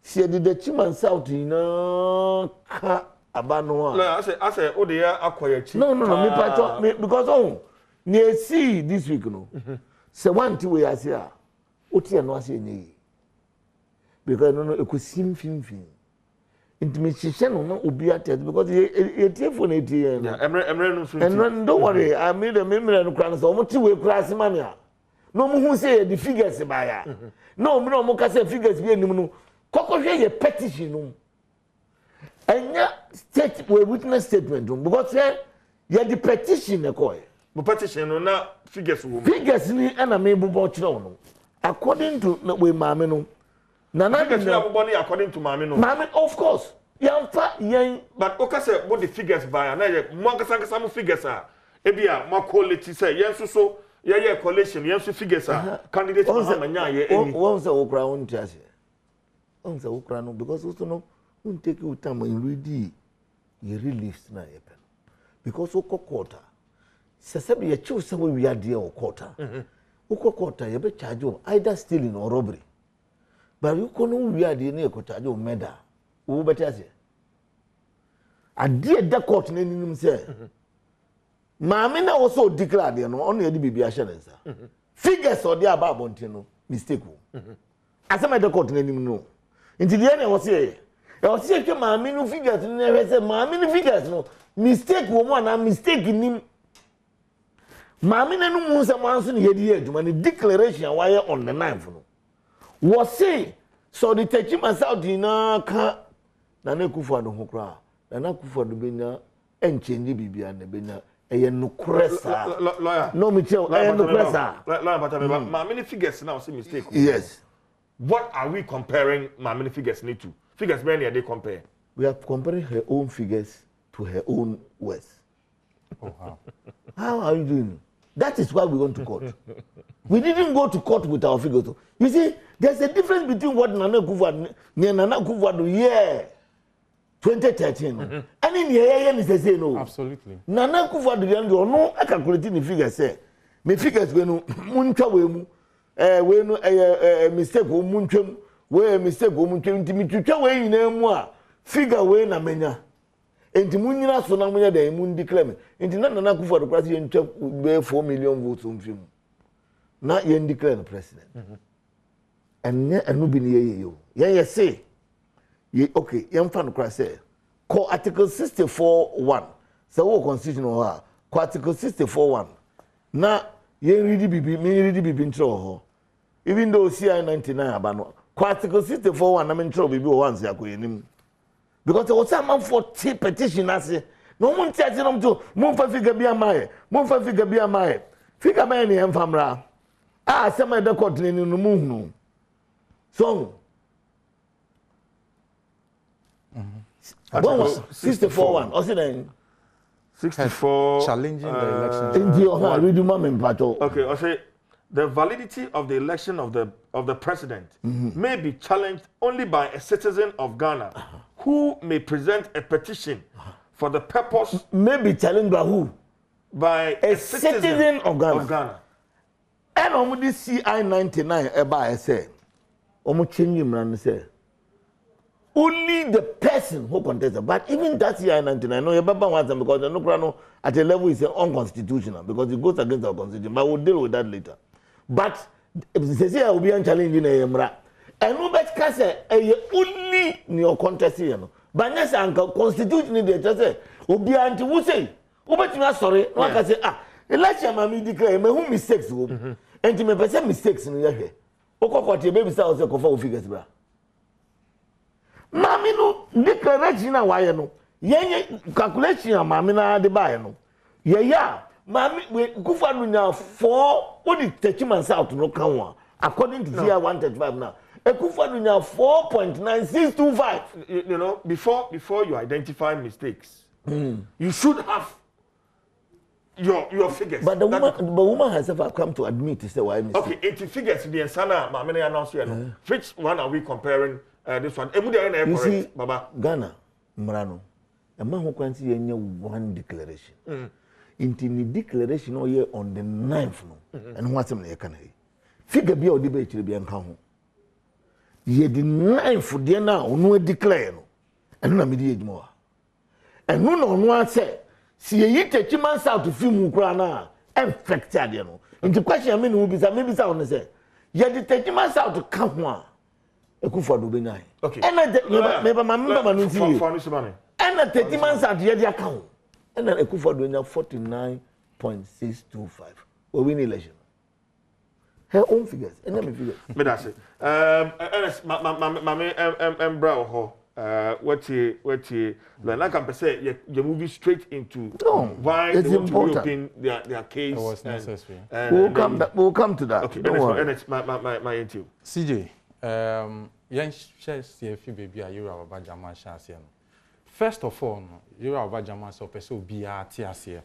S3: She did the Chiman South in Abanoa.
S1: No, I say, oh, they are acquired.
S3: No, me because near see this week, no. So one two way as here. Oti no say ni. Because no, it could seem film. Intimation no obi atet because e telephone ATM. Yeah, emre no so. And don't worry, I made a memory no kran so mo ti we kra se mania. No mo hu say the figures by ya. No mo ka say figures bi enim no. Kokohwe ye petition no. Enya state we witness statement because ye the petition e koy.
S1: Mo petition no na figures wo.
S3: Figures ni na me bobo kire no. According to we mame no. Nana
S1: according to Mami no.
S3: Mami, of course.
S1: But okay say what the figures by na ye mo some figures are. Ebia mo quality say yes so ye collection yes figures are. Candidate manya ye any.
S3: One say okra won tiase. One say okra no because also no won take you time in ready ye reliefs na ye pen. Because okokota. Sese be ye choose say we are there okota. Okokota ye be charge you either stealing or robbery. But you can't we are the near charge you murder. Who better say? I did the court name himself. Mamina also declared you know only the baby assurance. Figures or the above no mistake. As I made the court name no. Until the end I was here. I was here to Mamino figures never say Mamino figures no mistake woman and mistake in him. Mamina no moon someone here the edge when the declaration wire on the 9th no. Was say so the teaching myself na Nana Akufo-Addo ho kra Nana Akufo-Addo benya enchange bibia na benya eye no kresa
S1: lawyer
S3: no me tell eye no kresa
S1: lawyer but my many figures now see mistake
S3: yes
S1: what are we comparing my many figures need to figures many they compare
S3: we are comparing her own figures to her own words
S2: Oh, wow.
S3: how are you doing that is why we went to court we didn't go to court with our figures you see there's a difference between what Nana Akufo-Addo yeah 2013 and in here is say no
S2: Absolutely.
S3: Nana Akufo-Addo no I calculate the figures say me figures we no muntwa we mu we no mistake o muntwam we mistake o muntwam ntimi twitwa we nyina mu a figure we na menya enti munyina so na munya da mu declare me enti Nana Akufo-Addo class ye ntwa be 4 million votes on film na ye declare the president and no be ye yo ye say ye okay ye mfa no class say ko article 64:1 so wo constitution ho ko article 64:1 na ye read bibi ntro ho even though CI 99 aba no ko article 64:1 na me ntro bibi o once akoyenim because there was a man for petition ase no mun ti ase no mto mun fa figure bi amaye figure man ni emfamra sema de court ni no mu hunu so 64:1 or say
S1: 64
S2: challenging the election.
S1: Okay, I say the validity of the election of the president may be challenged only by a citizen of Ghana who may present a petition for the purpose.
S3: May be challenged by who?
S1: By a citizen of Ghana.
S3: And on this CI 99 I say, say only the person who contested, but even that CI 99, no, you want them because the no at a level is unconstitutional because it goes against our constitution. But we'll deal with that later. But if they say I will be challenging a Yamra, and no better say only your contest here. But yes, uncle constitution they just say, Obi anti who say, Obi sorry, no can say election mami declare me who mistakes and to me person mistakes in here. Oko your baby say also kofa figures bra. Mami no declaration na why no. Yenye calculation mami na de buy no. Yeah. Mami we Akufo-Addo now for what the 30 months out no can one according to GR 135 now. Akufo-Addo now 4.9625.
S1: You know, before you identify mistakes, you should have your figures.
S3: But the woman herself come to admit to say why mistake.
S1: Okay, 80 figures the Sana Mami announce here no. Which one are we comparing this one?
S3: You see, Baba Ghana Mrano. A man who can see one declaration. Into the declaration or year on the 9th no and what's in the can figure be or debate to be encountered. Ye the 9th there now no declare no and no mediate more. And no one say see ye take months out to film Ukraine infected you know. Into question I mean will be maybe sound say ye the 30 months out to come one Akufo-Addo be nine. Okay. And never my member and 30 months out ye the account. And then Akufo-Addo now 49.625. We win election. Her own figures. And then figures.
S1: But that's it. Ernest, Brow ho. What you like I say, you're moving straight into why they want to reopen their case.
S2: It was necessary.
S3: We'll come to that.
S1: Okay, Ernest, my interview.
S2: CJ, young shares CFP baby are you about Jaman Shasian. First of all, you are about Jaman so peso BRTS.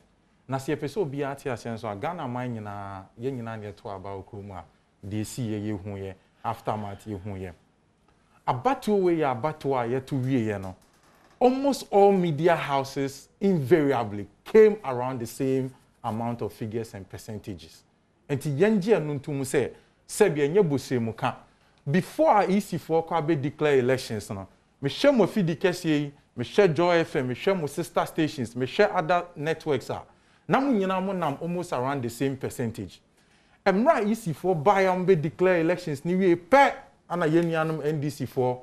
S2: Na si peso BRTS so Ghana mine na yen na near to about Kuma. They see ye hu ye aftermath ye hu ye. Abatu we ya abatu ye to we no. Almost all media houses invariably came around the same amount of figures and percentages. Enti yenji anuntu mu say sebia nye bose mu ka before EC4 kwa be declare elections no. Me share mo fidi kese me share Joy FM, me share mo sister stations, me share other networks are. Na mu nyina mo nam almost around the same percentage. Emra EC4 buy am be declare elections ni we pe ana yenuanum NDC4.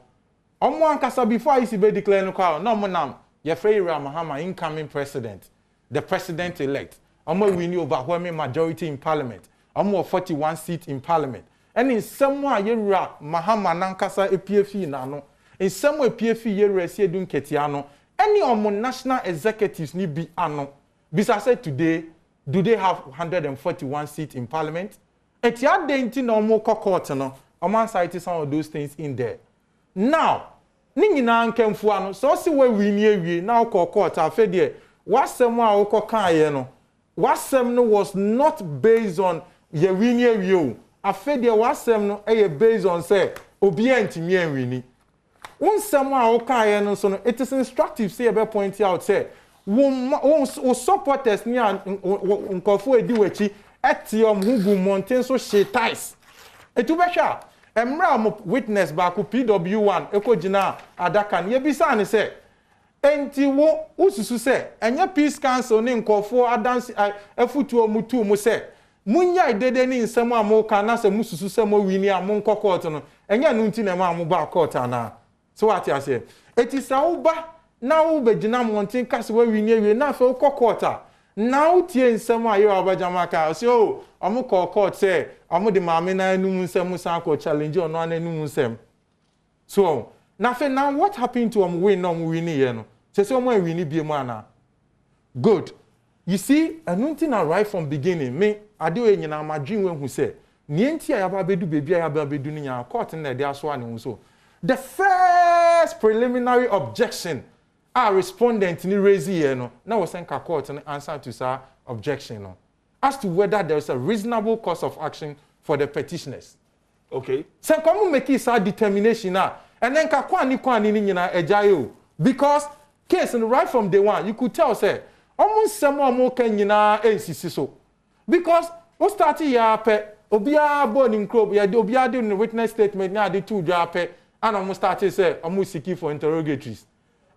S2: Omo ankasa before EC be declare no kwa no mo nam ye free Mahama incoming president, the president elect. Omo win overwhelming majority in parliament. Omo 41 seat in parliament. And in some way yewura Mahama nankasa EPF na no. In some way, PFE ye resi edun ketiano. Any of national executives ni be ano. Bisa said today, do they have 141 seats in parliament? It's your dainty no more court, no. A man cited some of those things in there. Now, Ningi na nkemfuano, so see where we near we now court, I fed here. What someone oko kan no. What some was not based on ye we near you. I fed here what some no based on say, obedient me and winnie. One someone oko no so it is instructive, say about point out, say, won supporters near unkofo ediwechi. Etium Hugu Mountain so she ties. Etubesha, Emra witness back PW1, Eko Jina, Adakan, Yebisa, and say, Enti wo, Ususu say, and your peace council name call for a dance, a foot to a mutu muse. Munya did any in some more canas and Mususu Samo Winia Monko Cotton, and ya nuntina Mamuba Cotana. So what I say, it is Sauba, now Bejina Mountain Castle where we near enough for quarter. Now tie nsema ayo abajamaka so omo court say omo de maame na enum nsem sanko challenge ono na enum nsem so now what happened to win here no say omo win bi mu ana good you see anunti na right from beginning me ade we nyina madwin we hu say nienti ayaba bedu bebi ayaba bedu ni nya court na de aso ane so the first preliminary objection our respondent ni raise here no now we send court and answer to sir objection no as to whether there is a reasonable course of action for the petitioners.
S1: Okay.
S2: So come make it a determination now and then kwani ni nyina ejayo because case right from day one you could tell say almost some more can nyina ensisi so because we start ya pe obia born in club ya de obia de witness statement na de two ja pe and almost started say almost seeking for interrogatories.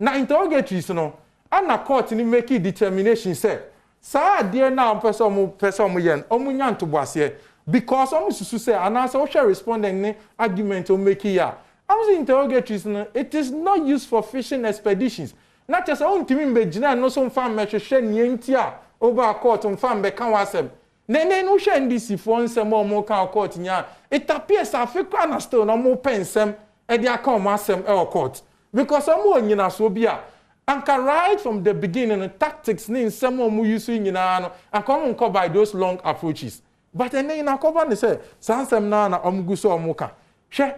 S2: Now interrogatories no and a court ni make determination say sa dear now person yen omunyan to boase because susu say and answer what respondent ni argument o make here am interrogatories no it is not used for fishing expeditions not just on timi mbegina no so mfa mehwehwe nientia over court mfa mbeka wasem nene no hwe ndisi for nsem o mo kan court nya it appears africa na still no mo pensem e dia kan mo asem e court because some nyina so bia anka right from the beginning the tactics ni some mu use nyina no anka come by those long approaches but then na cover ne say sansem na omguso omuka hwe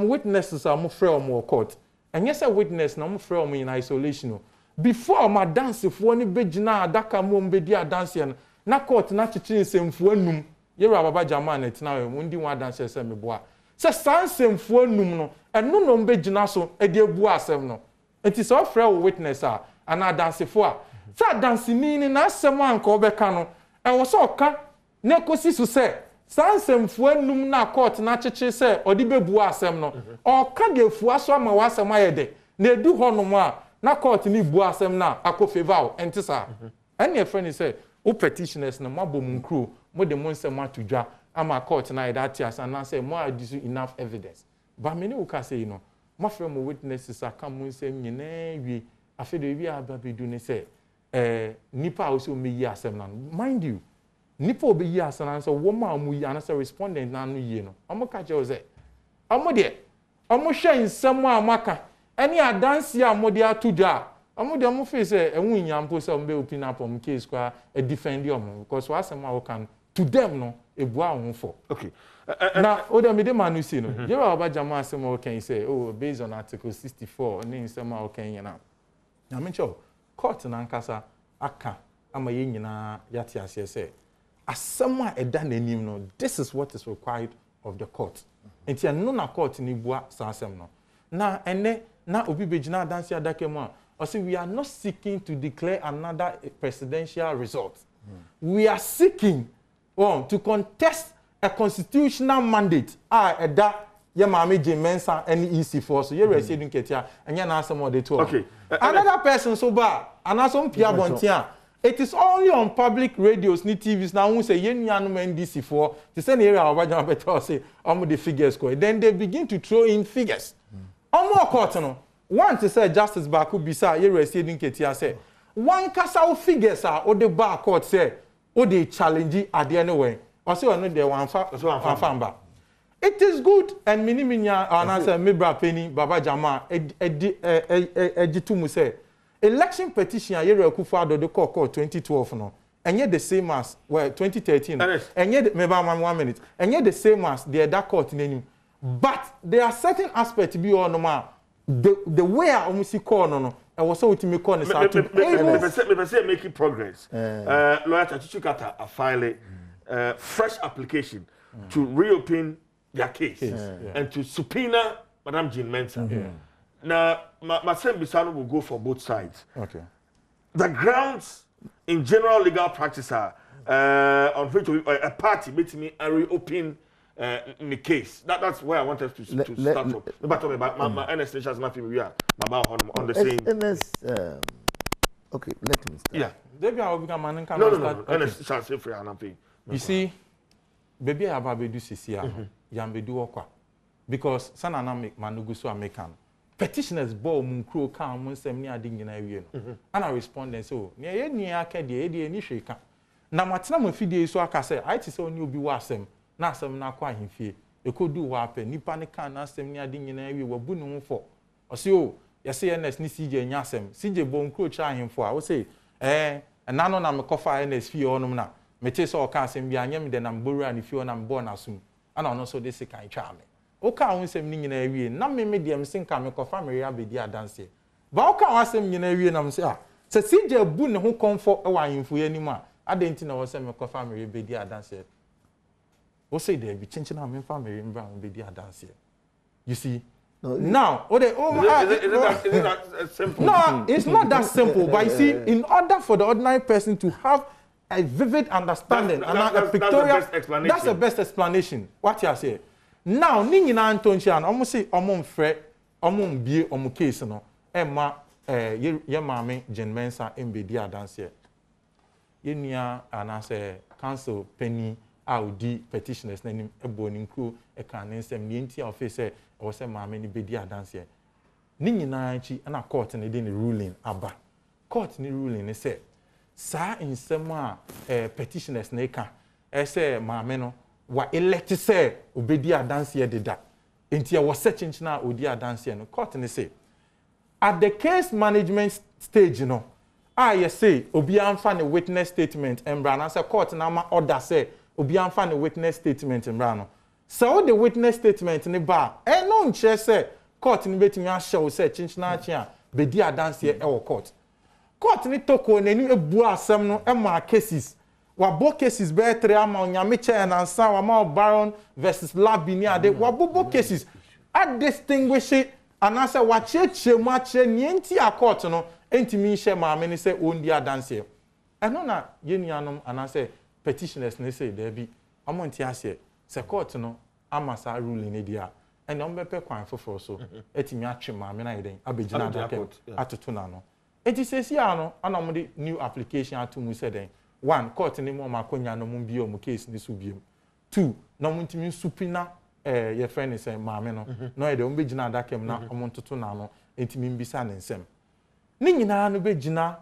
S2: witnesses are free or court and yes a witness na free in isolation before my dance for ni begina adaka mo mbedi dance na court na chichi nsemfu anum yera baba jama na tina we ndi wa dance se meboa se sansemfu anum no enu no mbegina so e de bu asem no it is all free witness and dance for sa dance ni na asem anka obeka no e wo so ka na kosi so se sansemfu anum na court na chichi se odi bebu asem no o ka de fu aso ama wasem ayede na edu honom a na court ni bu asem na akofeva entisa any a friend say o petitioners na mabom nkro mo de mo nsem atudwa ama court na that as and say more enough evidence but many will can say you know my friend mo witnesses are come nsem nyina wi afede wi ababedu ne say nipa also me yi asem na mind you nipa obeyi asem na so wo ma mu yi na say respondent na no yi no omo ka je o say omo de omo hwe nsem a maka any adanse a mo de atudwa omo de omo face enwu nyampo say omo be open up on case kwa e defend omo because what some I can to them no ebua won for
S1: okay
S2: now oda me de manu see no jera oba jama asem o can say oh based on article 64 ni nsem a o can yana na me cho court na nkasa aka ama ye nyina yate ase say asem a eda nanim no this is what is required of the court enti no na court ni bua sa asem no na ene na obi begina dance adake mu a or say we are not seeking to declare another presidential result. We are seeking to contest a constitutional mandate. Eda Yamami Jimensa any easy for so you're receiving Ketia and you're not some of the two. Okay. Another person so bad, and also Pierre Bontia. It is only on public radios, ni TVs now who say yen DC for to send area of better say the figures go. Then they begin to throw in figures. More court one to say justice Baku Bisa, you receiving Ketia say one castle figures are or the bar court say or they challenge at the anyway. Or say no there one famba. It is good and miniminya answer Mibra Penny Baba Jama Ejitumu say election petition a Yeri Akufo-Addo de court 2012 no and yet the same as 2013 and yet maybe 1 minute and yet the same as the that court in any but there are certain aspects be on normal the way I almost call no I was so to me call
S1: say making progress lawyer Tachichukata a file fresh application to reopen their case and to subpoena Madam Jean Mensah. Now my same Bisano will go for both sides.
S2: Okay.
S1: The grounds in general legal practice are on which a party makes me reopen in the case. That's where I want us to start from. But my NS nations nothing we are on the same.
S3: Okay, let me start.
S1: Yeah.
S2: Maybe I will become an
S1: No. NS shall say free and pay.
S2: You see, baby I have do CCA, yambe do okwa. Because sana na make manugu so American. Petitioners ball munkro kan mun sem ni ade nyina wie no. Ana respondent say o, ne ye ni aka de e ni hweka. Na matena mo fidie so aka say, I ti say oni obi wa asem. Na asem na kwa ahemfie. Ekodu wa ape nipa ne kan na asem ni ade nyina wie wabu no ho fo. O say o, ye say NS ni CJ nya asem. CJ bo nkro cha ahemfo a, o say na no na me kofa NS fie onum na. Me te say o ka asem bia nyem de na mboru ani fie na mbo na asum. Ana ono so de se kan twa me. Oka wonsem ni nyina awie na me dem senka me kofa me ya bedi adanse ba oka wasem nyina awie na me se se CJ bu ne ho komfo e wa ahemfo anim a adenti na wosem me kofa me bedi adanse o say there be chinchi na me fa me mbra bedi adanse you see now is it that simple? No, it's not that simple but you see in order for the ordinary person to have a vivid understanding a pictorial that's the best explanation what you say. Now, ni nyina Antonchian, almost say omon bie omo case no, ma ye maame Jean Mensah embedi adanse. Ye nua anase council penny audi petitioners na nim ebo ni nkru e kan nsem ni ntia office e wo se maame ni bedi adanse. Ni nyina chi na court ne dey ni ruling aba. Court ni ruling ne say sa nsem a petitioners na ka e say maame no wa elect say obedi adanse deda enti e was searching na odi adanse no court ne say at the case management stage no you say obi amfa ne witness statement embra na say court na ma order say obi amfa ne witness statement embra no so the witness statement ne ba no nche say court ne betimi a show say chinchina a bedi adanse e wo court ne toko nani ebu asem no e ma cases wabo cases be 3 ama onyame che na nsa wa ma Baron versus Labini ade wabo cases a distinguish and answer wa cheche mu ache nienti a court no entimi hye maame ne say ondi adanse eno na yenuanom anase petitioners ne say there be amonti ase se court no amasa ruling ne dia ene ombepe kwan foforo so etimi atwe maame na yeden abegina adake atoto na no eti sesi ano anamode new application atumu say den 1 court ni mo makonya no mun bio mu case ni so bio 2 na mun timi supina ye friend say maame no no e de on begina adakem na on toto na no entimi mbisa ne nsem ni nyina no begina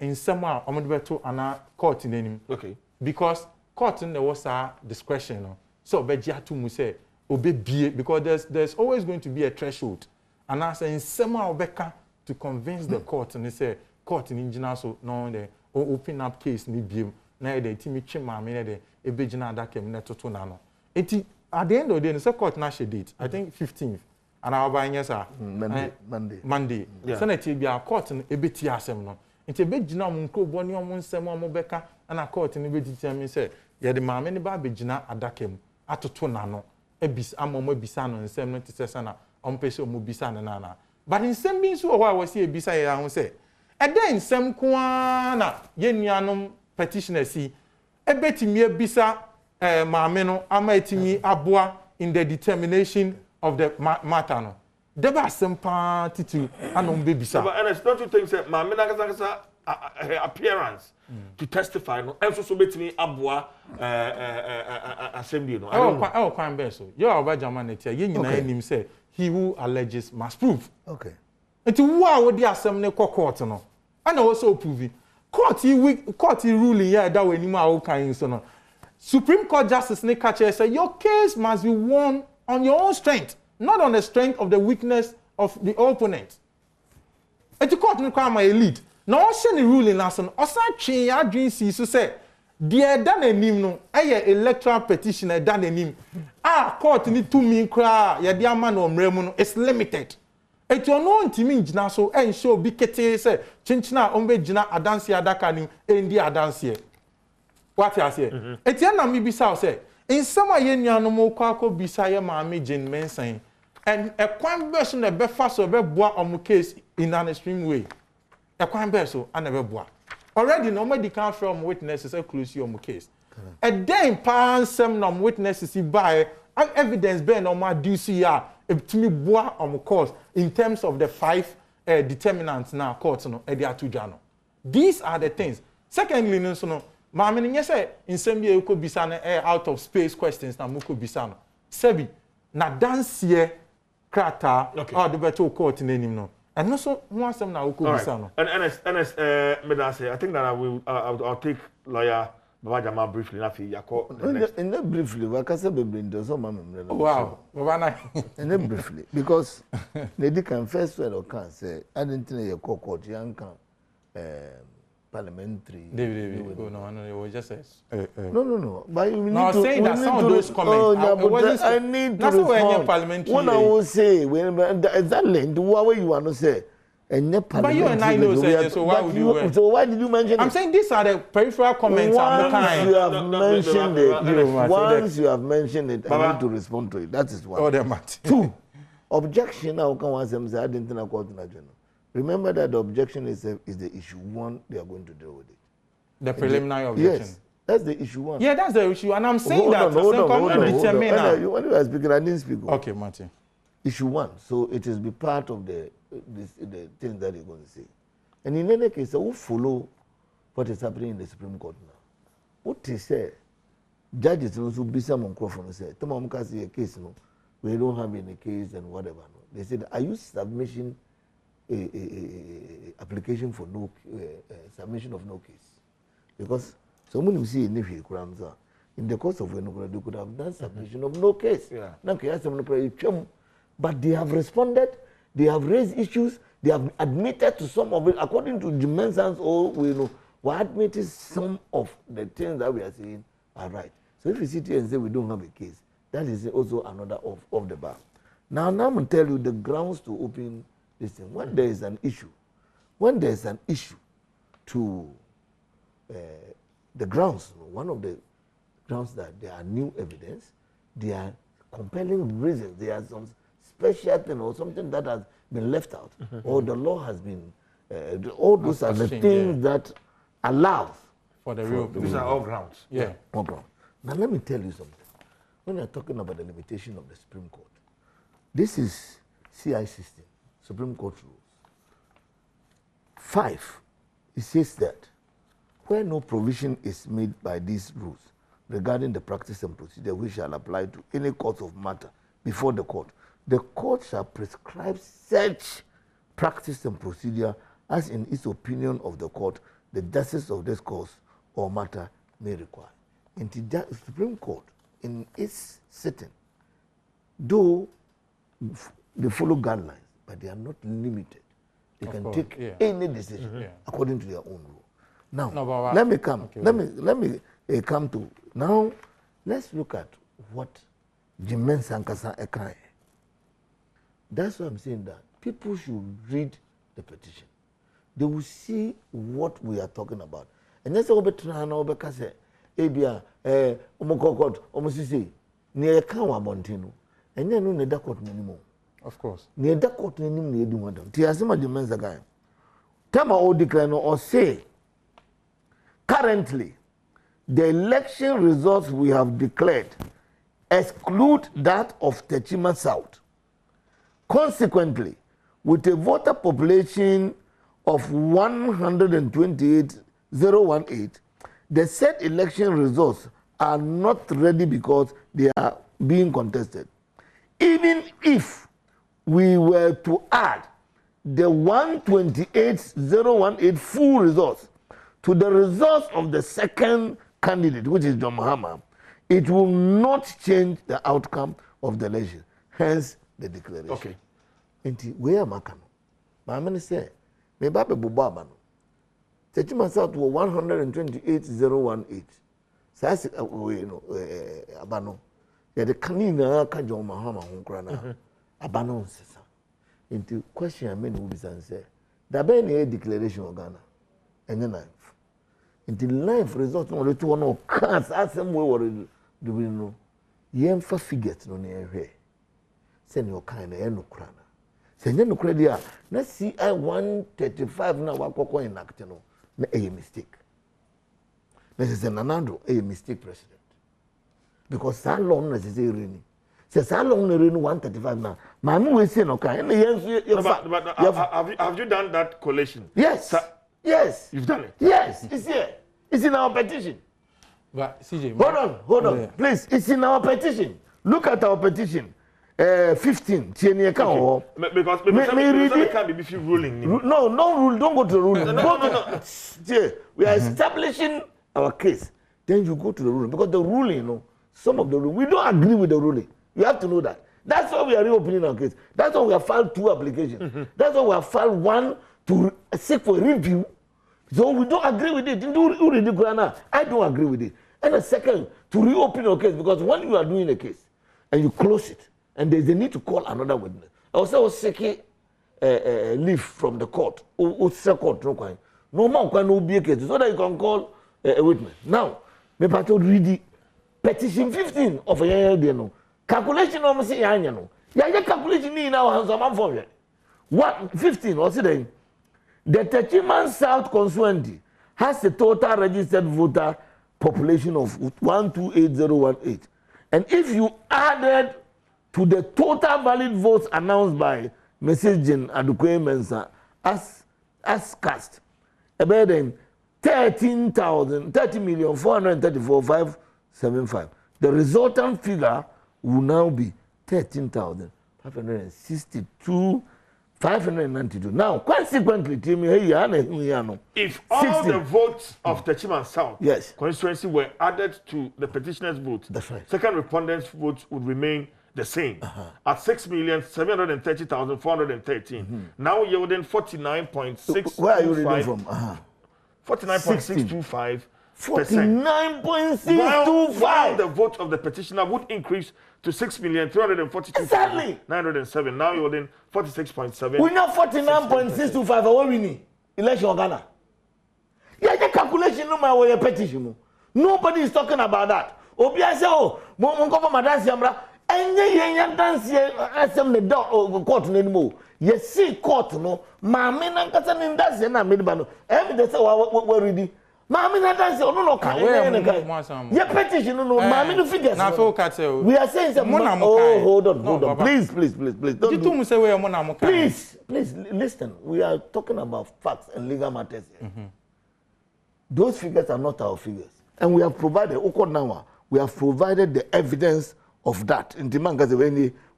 S2: nsem a on de beto ana court nanim
S1: okay
S2: because court no was a discretion no so beji atumu say obebie because there's always going to be a threshold and as nsem a obeka to convince the court and say court ni ngina so no de open up case ni biem na dey timi twe maame na dey ebegina adakem na toto na no enti at the end of the day the court na she date I think 15th and our buying yes Monday senate bia court no ebeti asem no enti ebegina mo nkobo ne omo nsem omo beka na court ni bediti am say ye de maame ne ba begina adakem atoto na no ebis amomo ebisa no nsem no tese na ompese omo bisa na but nsem bi nso ho a wasi ebisa ye ahun say eden nsem kwa na yenuanom petitioners si ebetimi ebisa maame no ama etimi aboa in the determination of the matter no deba asem pa titu anom bebisa
S1: but and don't you think say maame na kasa her appearance to testify no enso so betimi aboa assembly no
S2: I will kwan be so you oba jama na tia ye nyina anim say he who alleges must prove
S3: okay
S2: enti wo a wo di asem ne court no ana wo so prove court ruling ya da we nimu a wo kan so no Supreme Court Justice ne catch say your case must be won on your own strength, not on the strength of the weakness of the opponent. eti court no kwa ma elite na o hye ne ruling last no osa twe ya adwen si so say de da nanim no eye electoral petition e da nanim court ni tumi kra ye de ama no mremu no is limited eti ono ntimi ngina so enhye obi kete say chinchina ombe gina adanse adaka ni endi adanse what you say eti na me bisa say in some way nuanom kwa bisa ye maame Jane Mensah and a kwan be so na be fa so be boa omo case in an extreme way a kwan be so and be boa already no medical from witnesses close your case a day pan some no witnesses by evidence be no ma do see ya to me boa omo cause in terms of the 5 determinants na court no e dey atudwa no these are the things secondly no so no maame no say in some ye ko bisa na out of space questions na mo ko bisa no sebi na dance here krata or the better court in him no and no so one some na ko bisa no
S1: and I think that I'll take lawyer Baba Jama briefly na fi yakọ
S3: and briefly wakase bebrinde so mama mre na
S2: wow Baba na
S3: and briefly because they can first well or can say I didn't know your court yanka parliamentary.
S2: No, it was just
S3: no. But you need
S2: no,
S3: to.
S2: Saying that some of those comments.
S3: I need to respond. What I will say, exactly, the way you want to say, and
S2: but you and I know, so why would you?
S3: So why did you mention it?
S2: I'm saying these are the peripheral comments.
S3: Once you have mentioned it, once you have mentioned it, I need to respond to it. That is one.
S2: Oh, the matter.
S3: 2, objection. Now, can one say I didn't know court in a general. Remember that the objection is the issue 1 they are going to deal with it.
S2: The preliminary objection.
S3: Yes, that's the issue 1.
S2: Yeah, that's the issue, and I'm saying
S3: hold
S2: that.
S3: On. When you are speaking, I didn't speak.
S2: Okay, Martin.
S3: Issue 1, so it is be part of the thing that you're going to say. And in any case, who follow what is happening in the Supreme Court now? What they say, judges also be some microphone say, "Tomorrow we see a case, no, we don't have any case and whatever." No. They said, "Are you submission?" A application for no submission of no case, because someone you see in the course of when they could have done submission of no case. But they have responded, they have raised issues, they have admitted to some of it according to dimensions. Or we know we admitted some of the things that we are saying are right. So if you sit here and say we don't have a case, that is also another of the bar. Now I'm going to tell you the grounds to open. Listen, when there is an issue, to the grounds, one of the grounds that there are new evidence, there are compelling reasons, there are some special thing or something that has been left out, or the law has been, all those are the things that allows
S2: for the real.
S1: These are all grounds.
S2: Yeah.
S3: All grounds. Now let me tell you something. When you're talking about the limitation of the Supreme Court, this is CI system. Supreme Court rules. 5, it says that where no provision is made by these rules regarding the practice and procedure which shall apply to any course of matter before the court shall prescribe such practice and procedure as in its opinion of the court, the justice of this cause or matter may require. And the Supreme Court, in its sitting, though they follow guidelines, but they are not limited. They can take any decision according to their own rule. Now, let me come. Okay, let me come to now. Let's look at what Jane Mensah Nkasa Ekran. That's why I'm saying that people should read the petition. They will see what we are talking about. And that's what we're trying to say. Ebia, omokokot, omosisi, ni ekawa montino. And you know ne dakot minimum.
S2: Of course.
S3: Near that court name near the one. Tiasima demands a guy. Tama or decline or say currently the election results we have declared exclude that of Techima South. Consequently, with a voter population of 128,018, the said election results are not ready because they are being contested. Even if we were to add the 128,018 full results to the results of the second candidate, which is John Mahama, it will not change the outcome of the election. Hence the declaration.
S1: Okay.
S3: And where Makano? My man say Me ba be bubo aba no. Techima South wo 128,018. Say we no aba no. Ya de kanina ka jo ma ha ma ho kra na. Aba no nsesa. Into question I mean who be say. Da be na declaration of Ghana. Enye na. Into life result no to no cast asem we were do we know. Yemfa figures no na ehwe. Say no kind na no kra na. Say no kra dia na CI 135 na wakoko enact no na a mistake. This is Nnawotwe a mistake president. Because so long na say reni. Say so long na reni 135 na. Mama we say no kind.
S1: Have you done that collation?
S3: Yes. Yes.
S1: You've done it?
S3: Yes. It's here. It's in our petition.
S2: But CJ,
S3: hold on. Yeah. Please, it's in our petition. Look at our petition. 15.
S1: Because it can't be ruling.
S3: No rule. Don't go to the ruling. No. We are establishing our case. Then you go to the ruling. Because the ruling, some of the ruling, we don't agree with the ruling. You have to know that. That's why we are reopening our case. That's why we have filed 2 applications. That's why we have filed 1 to seek for review. So we don't agree with it. I don't agree with it. And a second, to reopen your case, because when you are doing a case and you close it, and there's a need to call another witness. Also, seeking leave from the court. No man can be a case so that you can call a witness. Now, me pato read the petition 15 of a year. Calculation of say no. Yeah, calculation ni now has a man for it. What 15 or say the Techiman South constituency has a total registered voter population of 128,018. And if you added to the total valid votes announced by Mrs. Jane Adukwe Mensah as cast, about then 30,434,575. The resultant figure will now be 13,562,592. Now, consequently,
S1: if all the votes of Techiman South constituency were added to the petitioner's vote,
S3: that's right.
S1: Second respondent's votes would remain the same at 6,730,413. Now yielding 49.625.
S3: Where are you reading from?
S1: 49.625%.
S3: 49.625.
S1: While the vote of the petitioner would increase to 6,342,907. Now yielding 46.7.
S3: We know 49.625. What we need? Election Ghana. Yeah, the calculation no matter your petition. Nobody is talking about that. Obia say, oh, Mongo Madasi Amra. Enye dance asem the court no anymore. You see court no. Mama na nkasa ni dance na mediba no. Evidence say we ready. Mama na dance no kan. Your petition no. Mama no figures.
S2: Na fe o ka tell.
S3: We are saying say oh hold on. Please. Don't
S2: you tell say we are na mo kan.
S3: Please listen. We are talking about facts and legal matters here. Those figures are not our figures. And we have provided we have provided the evidence of that. In the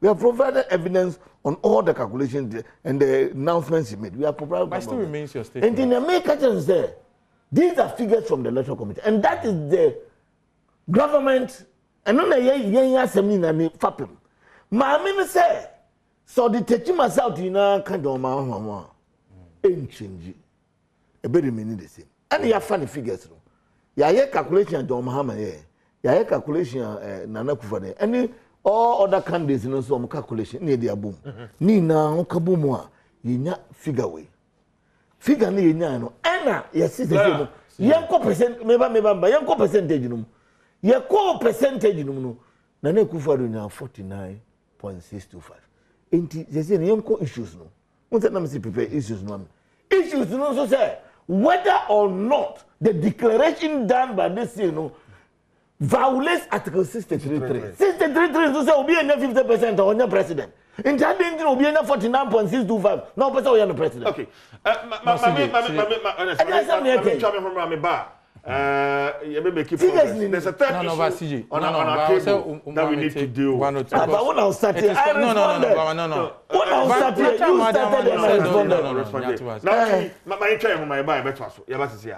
S3: we have provided evidence on all the calculations and the announcements he made. We have provided.
S2: But still remains your statement.
S3: And in America, there, these are figures from the electoral committee, and that is the government. And no, fapim. Maami say so the Techiman South kind of ain't change. A very many the same. And you have funny figures. You calculation do Mahama here. Ya calculation Nana Akufo-Addo any all other candidates no so calculation near their boom ni na okabomu a yenya figure way figure na yenya no ena yes say no yenko percent meba yenko percentage no yenko percentage no Nana Akufo-Addo nya 49.625 enti say yenko issues no won say na me prepare issues no so say whether or not the declaration done by this violates Article 63.3. 63.3 is to say obi enya 50% or enya president. In that engine obi enya 49.625. Now person oya no president.
S1: Okay. There's a third issue on our table that we need to deal with.
S3: But when I started, I responded. When I started, you started and I responded.
S1: Now, my try on my buy better so. Yeah, that's it.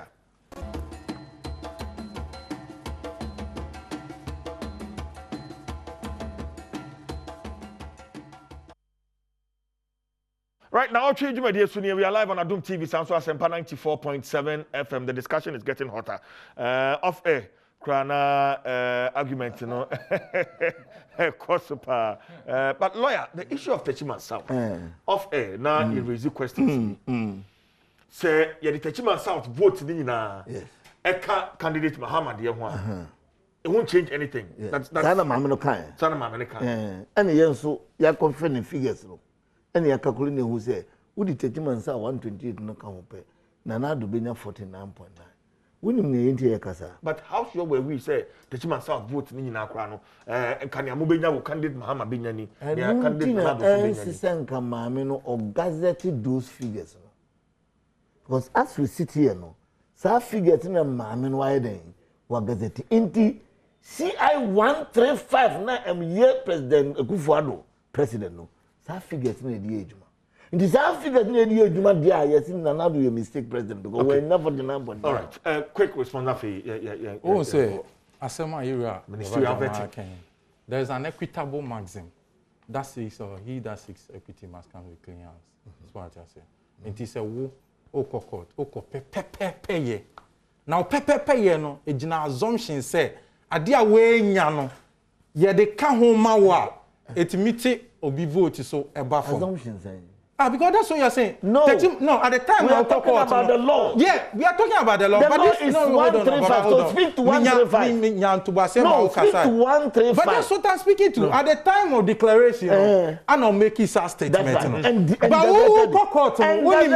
S1: Right now, change my dear Sunny. We are live on Adom TV, Sanso Asempa 94.7 FM. The discussion is getting hotter. Off air, Krana argument, you know. But lawyer, the issue of Techiman South. Off air, now you raise questions. Say, yeah, the Techiman South vote na.
S3: Yes.
S1: Eka candidate Muhammad Yehua. It won't change anything.
S3: Yeah.
S1: That's
S3: Sana mamino kan.
S1: Sana mamino kan.
S3: Any yenso ya confirm figures no. Any ya calculate who say who the Techiman South 128 no kan hope. Na na do benya 49.9. Wouldn't me into kasa.
S1: But how sure were we say Techiman South vote ni na kra no kan ya mobenya wo candidate Muhammad Benyani.
S3: Ya candidate Muhammad Benyani. Sen kan mamino or gazette those figures no. Because as we sit here no, sa figures na mamino why then wa gazette inti CI 135 na year President Akufo-Addo president no. Sa figures na di ejuma. Inti sa figures na di ejuma dia yes na na do a mistake president because we never the number.
S1: All right. Quick response for yeah.
S2: Oh say Asema area
S1: ministerial vetting.
S2: There is an equitable maxim that says he that seeks equity must come with clean hands. That's what I say. Inti say wo okokot pe ye. Now pe ye no e gina assumption say ade a we nya no ye de ka ho ma wa etimiti obi vote so eba for
S3: Assumption say.
S2: Because that's what you're saying.
S3: No,
S2: at the time
S3: we are talking about the law.
S2: Yeah, we are talking about the law.
S3: The
S2: but
S3: law
S2: this
S3: is
S2: no,
S3: 135. So speak to 135. No, speak to 135.
S2: But that's what I'm speaking to. No. At the time of declaration, I don't make it a statement.
S3: Right.
S2: But who go court? No, say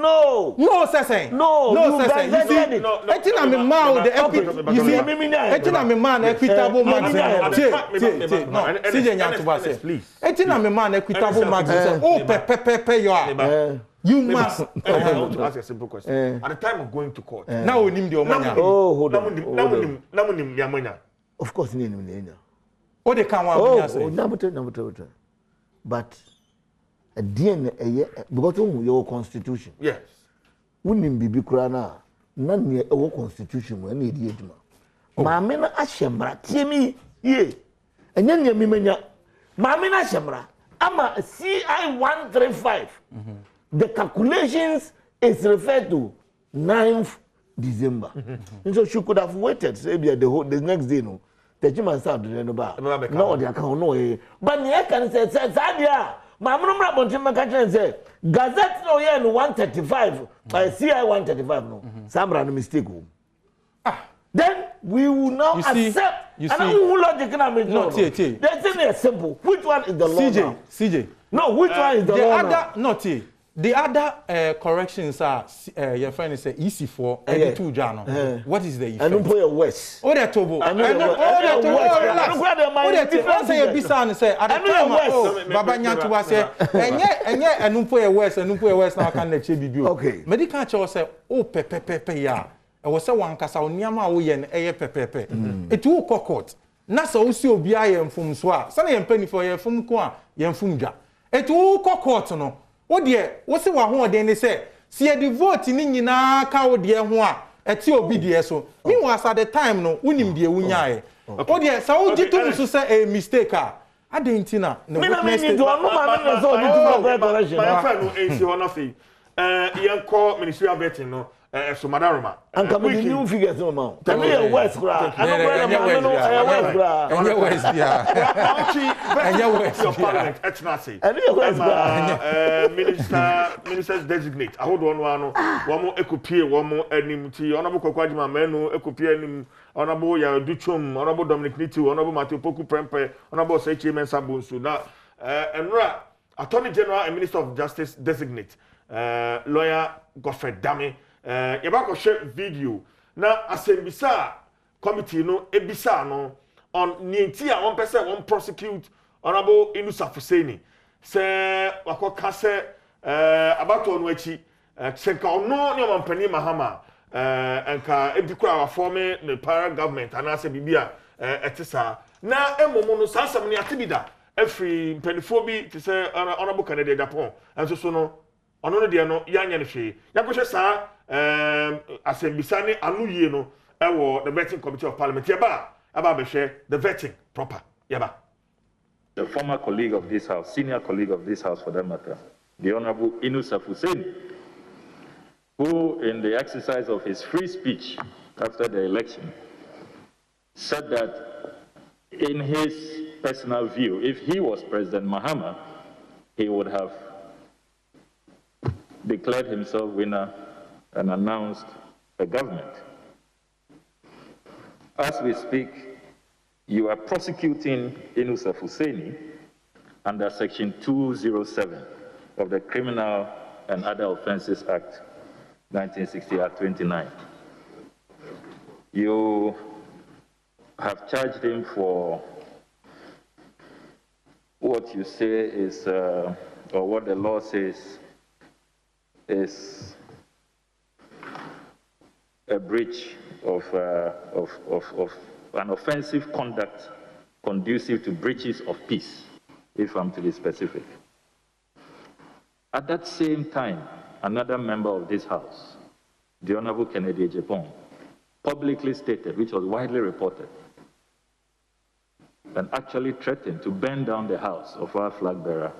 S3: no,
S2: say you see, no. I'm a man the equity. You see, I'm a man equitable maximum. No, CJ Nyantuba say. I'm a man equitable maximum. Oh, you are. You must.
S1: I want to ask a simple question. At the time of going to court,
S2: now we need the money.
S3: Oh, hold on. Of course, we need the
S2: what they can want
S3: to say. But at the end, because of your constitution.
S1: Yes.
S3: We need to be crana. None near our constitution. We need the edma. Mamma Ashembra, Timmy, ye. And then you mean, Mamma Ashembra. I'm a CI 135. The calculations is referred to 9th December. And so she could have waited, say, the next day, no. The German South, no, they can't know. But the can say, Sadia, Mamma Rabontima can say, Gazette no yen 135, CI 135, no. Some random mistake. Then we will now accept.
S2: You
S3: and
S2: see,
S3: who logic can make
S2: no.
S3: The thing is simple. Which one is the law?
S2: CJ.
S3: No, which one is the law?
S2: Other, not the other corrections are your friend is easy for any two journal. What is the effect?
S3: I don't put a West.
S2: Oh, that tobo. I don't say a bisan say at the time oh Baba Nyantuba say and no put a West and no put a West now can let you. Okay. Medical chow say oh pepe ya. I was say one kasa oniama wo ye na pepe. It will court. Na so usi obi aye mfum so a. Say na yempani for ye fum ko a ye mfum dwa. It will court no. Wo de wo se wa ho den ni say si e di vote ni nyina ka wo de ho a eti obi de so. Me was at the time no unim de wunya wo de sa wo jitu so say a mistake a adentina no
S3: witness to no ma so jitu for correction.
S1: My friend no ensi ho no fi yenko ministerial vetting no so madaroma
S3: and come the new figures no ma tell me a West bra I know
S2: West bia
S1: your parliament etnasi ministers designate I hold on one mo ekopie wo mo anim ti honorable Kwakwajima menu ekopie anim honorable ya Duchum honorable Dominic Nitu honorable Matthew Poku Prempe honorable Sechi Mensa Bonsu na enra attorney general and minister of justice designate lawyer Godfrey Dame yabako share video na asembisa committee no ebisa no on nienti a one person one prosecute honorable Inusa Fuseni say wakoka say abato no achi senka ono ne omampani mahama enka ebikura wa form the para government and ase bibia etisa na emomo no sansam ne atibida every mpanifo bi to say honorable candidate Japan and so no ono no de no yanya ne hwe yakohwe saa asembisa ne anu yie no ewo the vetting committee of parliament yaba be share the vetting proper yaba
S4: the former colleague of this house, senior colleague of this house for that matter, the Honorable Inusaf Hussein, who, in the exercise of his free speech after the election, said that in his personal view, if he was President Mahama, he would have declared himself winner and announced a government. As we speak, you are prosecuting Inusaf Hussein under Section 207 of the Criminal and Other Offences Act, 1960 Act 29. You have charged him for what you say is, or what the law says is a breach of an offensive conduct conducive to breaches of peace, if I'm to be specific. At that same time, another member of this House, the Honorable Kennedy Ejapong, publicly stated, which was widely reported, and actually threatened to burn down the house of our flag bearer,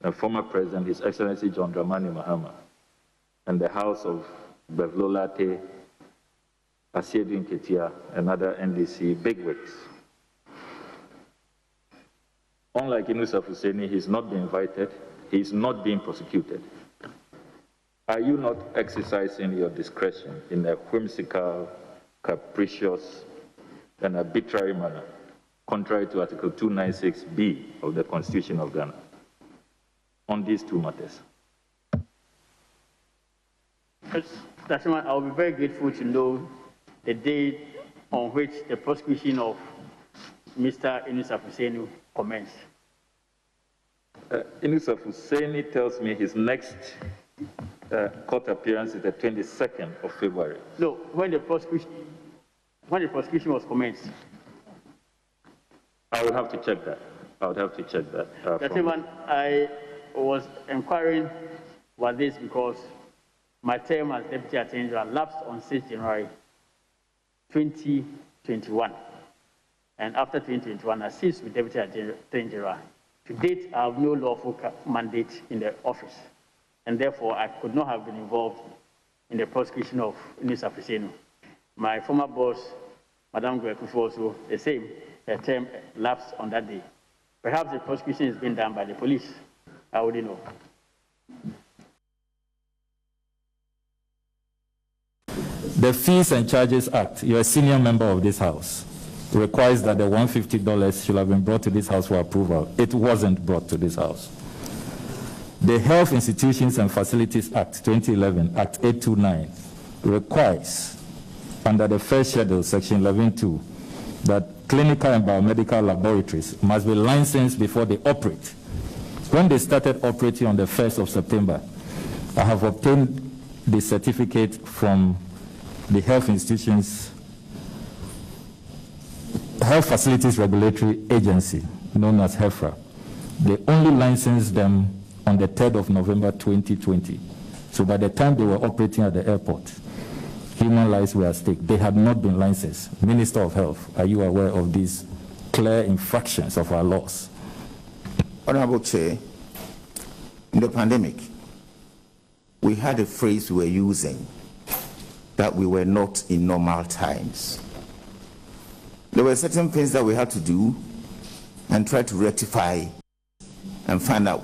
S4: and former President, His Excellency John Dramani Mahama, and the house of Bevlolate, Asiedu Nketia, and other NDC bigwigs. Unlike Inusaf Hussein, he's not being invited, he's not being prosecuted. Are you not exercising your discretion in a whimsical, capricious, and arbitrary manner, contrary to Article 296B of the Constitution of Ghana, on these two matters?
S5: I'll be very grateful to know the date on which the prosecution of Mr. Inusaf Hussein commenced.
S4: Inusaf Hussein tells me his next court appearance is the 22nd of February.
S5: No, when the prosecution was commenced.
S4: I would have to check that. I would have to check that.
S5: I was inquiring about this because my term as Deputy Attorney General lapsed on 6 January 2021. And after 2021, I ceased with Deputy Attorney General. To date, I have no lawful mandate in the office, and therefore I could not have been involved in the prosecution of Inusaf Hussein. My former boss, Madam Gwekufu, also the same. Her term lapsed on that day. Perhaps the prosecution is being done by the police. I wouldn't know.
S6: The Fees and Charges Act, you're a senior member of this House, requires that the $150 should have been brought to this House for approval. It wasn't brought to this House. The Health Institutions and Facilities Act, 2011, Act 829, requires, under the first schedule, Section 11.2, that clinical and biomedical laboratories must be licensed before they operate. When they started operating on the 1st of September, I have obtained the certificate from the Health Institutions, Health Facilities Regulatory Agency, known as HEFRA. They only licensed them on the 3rd of November 2020. So by the time they were operating at the airport, human lives were at stake. They had not been licensed. Minister of Health, are you aware of these clear infractions of our laws?
S7: Honorable Chair, in the pandemic, we had a phrase we were using that we were not in normal times. There were certain things that we had to do and try to rectify and find out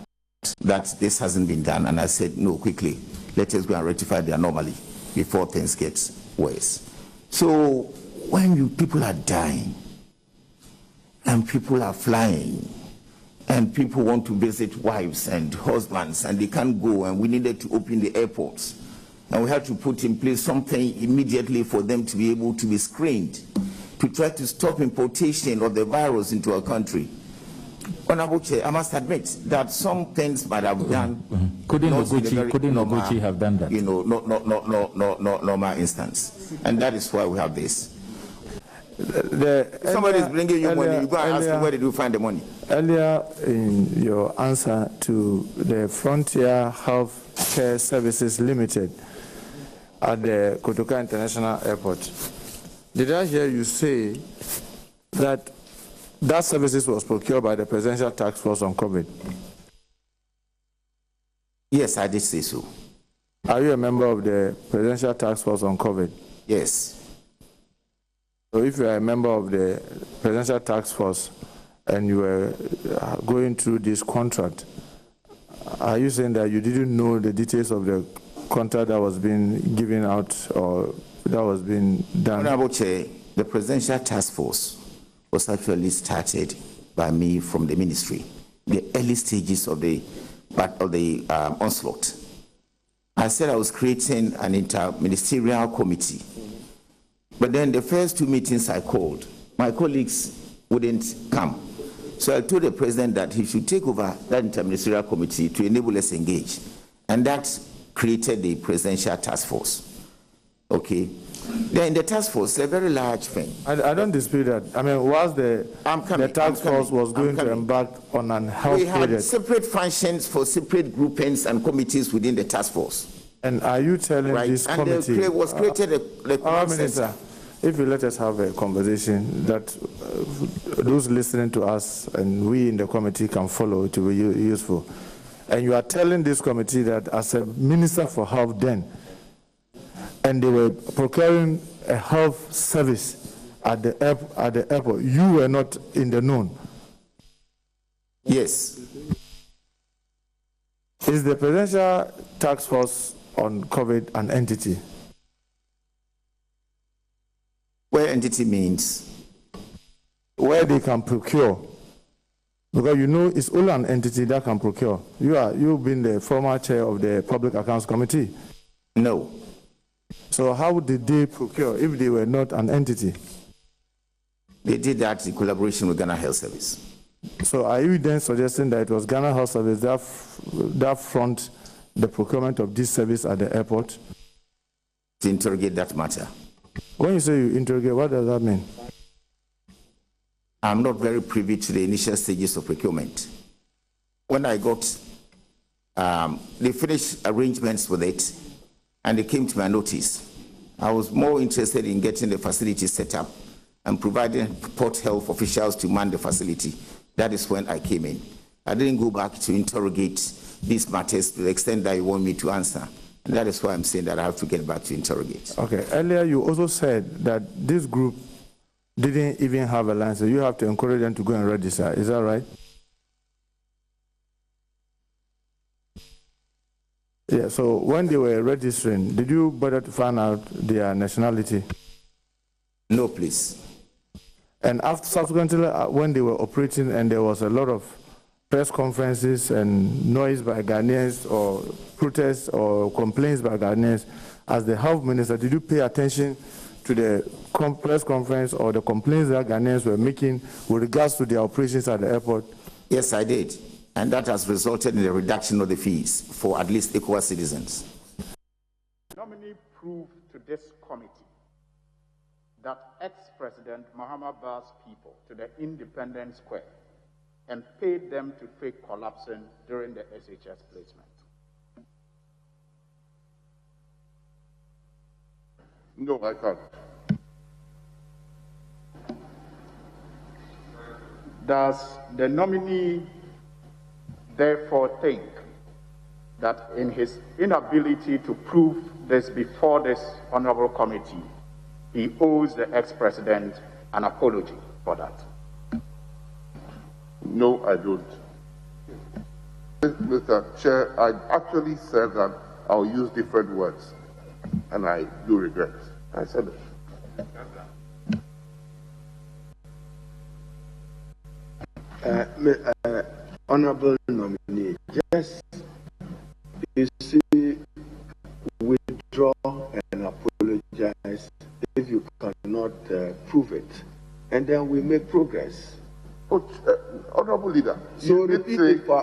S7: that this hasn't been done. And I said, no, quickly, let us go and rectify the anomaly before things get worse. So when people are dying and people are flying and people want to visit wives and husbands and they can't go, and we needed to open the airports, and we had to put in place something immediately for them to be able to be screened to try to stop importation of the virus into our country. Honorable Chair, I must admit that some things might have done.
S6: Couldn't Noguchi have done that?
S7: You know, no normal instance, and that is why we have this. Somebody is bringing you money. You go and ask him, where did you find the money?
S8: Earlier in your answer to the Frontier Health Care Services Limited at the Kotoka International Airport, did I hear you say that that services was procured by the Presidential Task Force on COVID?
S7: Yes, I did say so.
S8: Are you a member of the Presidential Task Force on COVID?
S7: Yes.
S8: So if you are a member of the Presidential Task Force and you were going through this contract, are you saying that you didn't know the details of the contract that was being given out or that was being done?
S7: Honorable Chair, the Presidential Task Force was actually started by me from the ministry, the early stages of the onslaught. I said I was creating an interministerial committee. But then the first 2 meetings I called, my colleagues wouldn't come. So I told the president that he should take over that interministerial committee to enable us engage. And that created the Presidential Task Force. Okay. Then the task force, a very large thing.
S8: I don't dispute that. I mean, whilst the task force was going to embark on an health
S7: project. We had separate functions for separate groupings and committees within the task force.
S8: And are you telling this committee?
S7: And there was created a
S8: Minister, if you let us have a conversation that those listening to us and we in the committee can follow, it will be useful. And you are telling this committee that as a Minister for Health then, and they were procuring a health service at the airport, you were not in the known?
S7: Yes.
S8: Is the Presidential Task Force on COVID an entity?
S7: Where entity means?
S8: Where they can procure. Because you know it's only an entity that can procure. You've been the former chair of the Public Accounts Committee.
S7: No.
S8: So how did they procure if they were not an entity?
S7: They did that in collaboration with Ghana Health Service.
S8: So are you then suggesting that it was Ghana Health Service that front the procurement of this service at the airport?
S7: To interrogate that matter.
S8: When you say you interrogate, what does that mean?
S7: I'm not very privy to the initial stages of procurement. When I got, they finished arrangements with it, and they came to my notice. I was more interested in getting the facility set up and providing port health officials to man the facility. That is when I came in. I didn't go back to interrogate these matters to the extent that you want me to answer. And that is why I'm saying that I have to get back to interrogate.
S8: Okay, earlier you also said that this group didn't even have a license. You have to encourage them to go and register. Is that right? Yeah, so when they were registering, did you bother to find out their nationality?
S7: No, please.
S8: And after, subsequently, when they were operating and there was a lot of press conferences and noise by Ghanaians or protests or complaints by Ghanaians, as the health minister, did you pay attention to the press conference or the complaints that Ghanaians were making with regards to their operations at the airport?
S7: Yes, I did. And that has resulted in the reduction of the fees for at least ECOWAS citizens.
S9: The nominee proved to this committee that ex-President Muhammad Ba's people to the Independence Square and paid them to fake collapsing during the SHS placement.
S10: No, I can't.
S9: Does the nominee therefore think that in his inability to prove this before this honorable committee, he owes the ex-president an apology for that?
S10: No, I don't. Mr. Chair, I actually said that I'll use different words, and I do regret. I said
S11: it. Honorable nominee, just you see, withdraw and apologize if you cannot prove it, and then we make progress.
S10: But, Honorable Leader,
S11: so
S10: you did say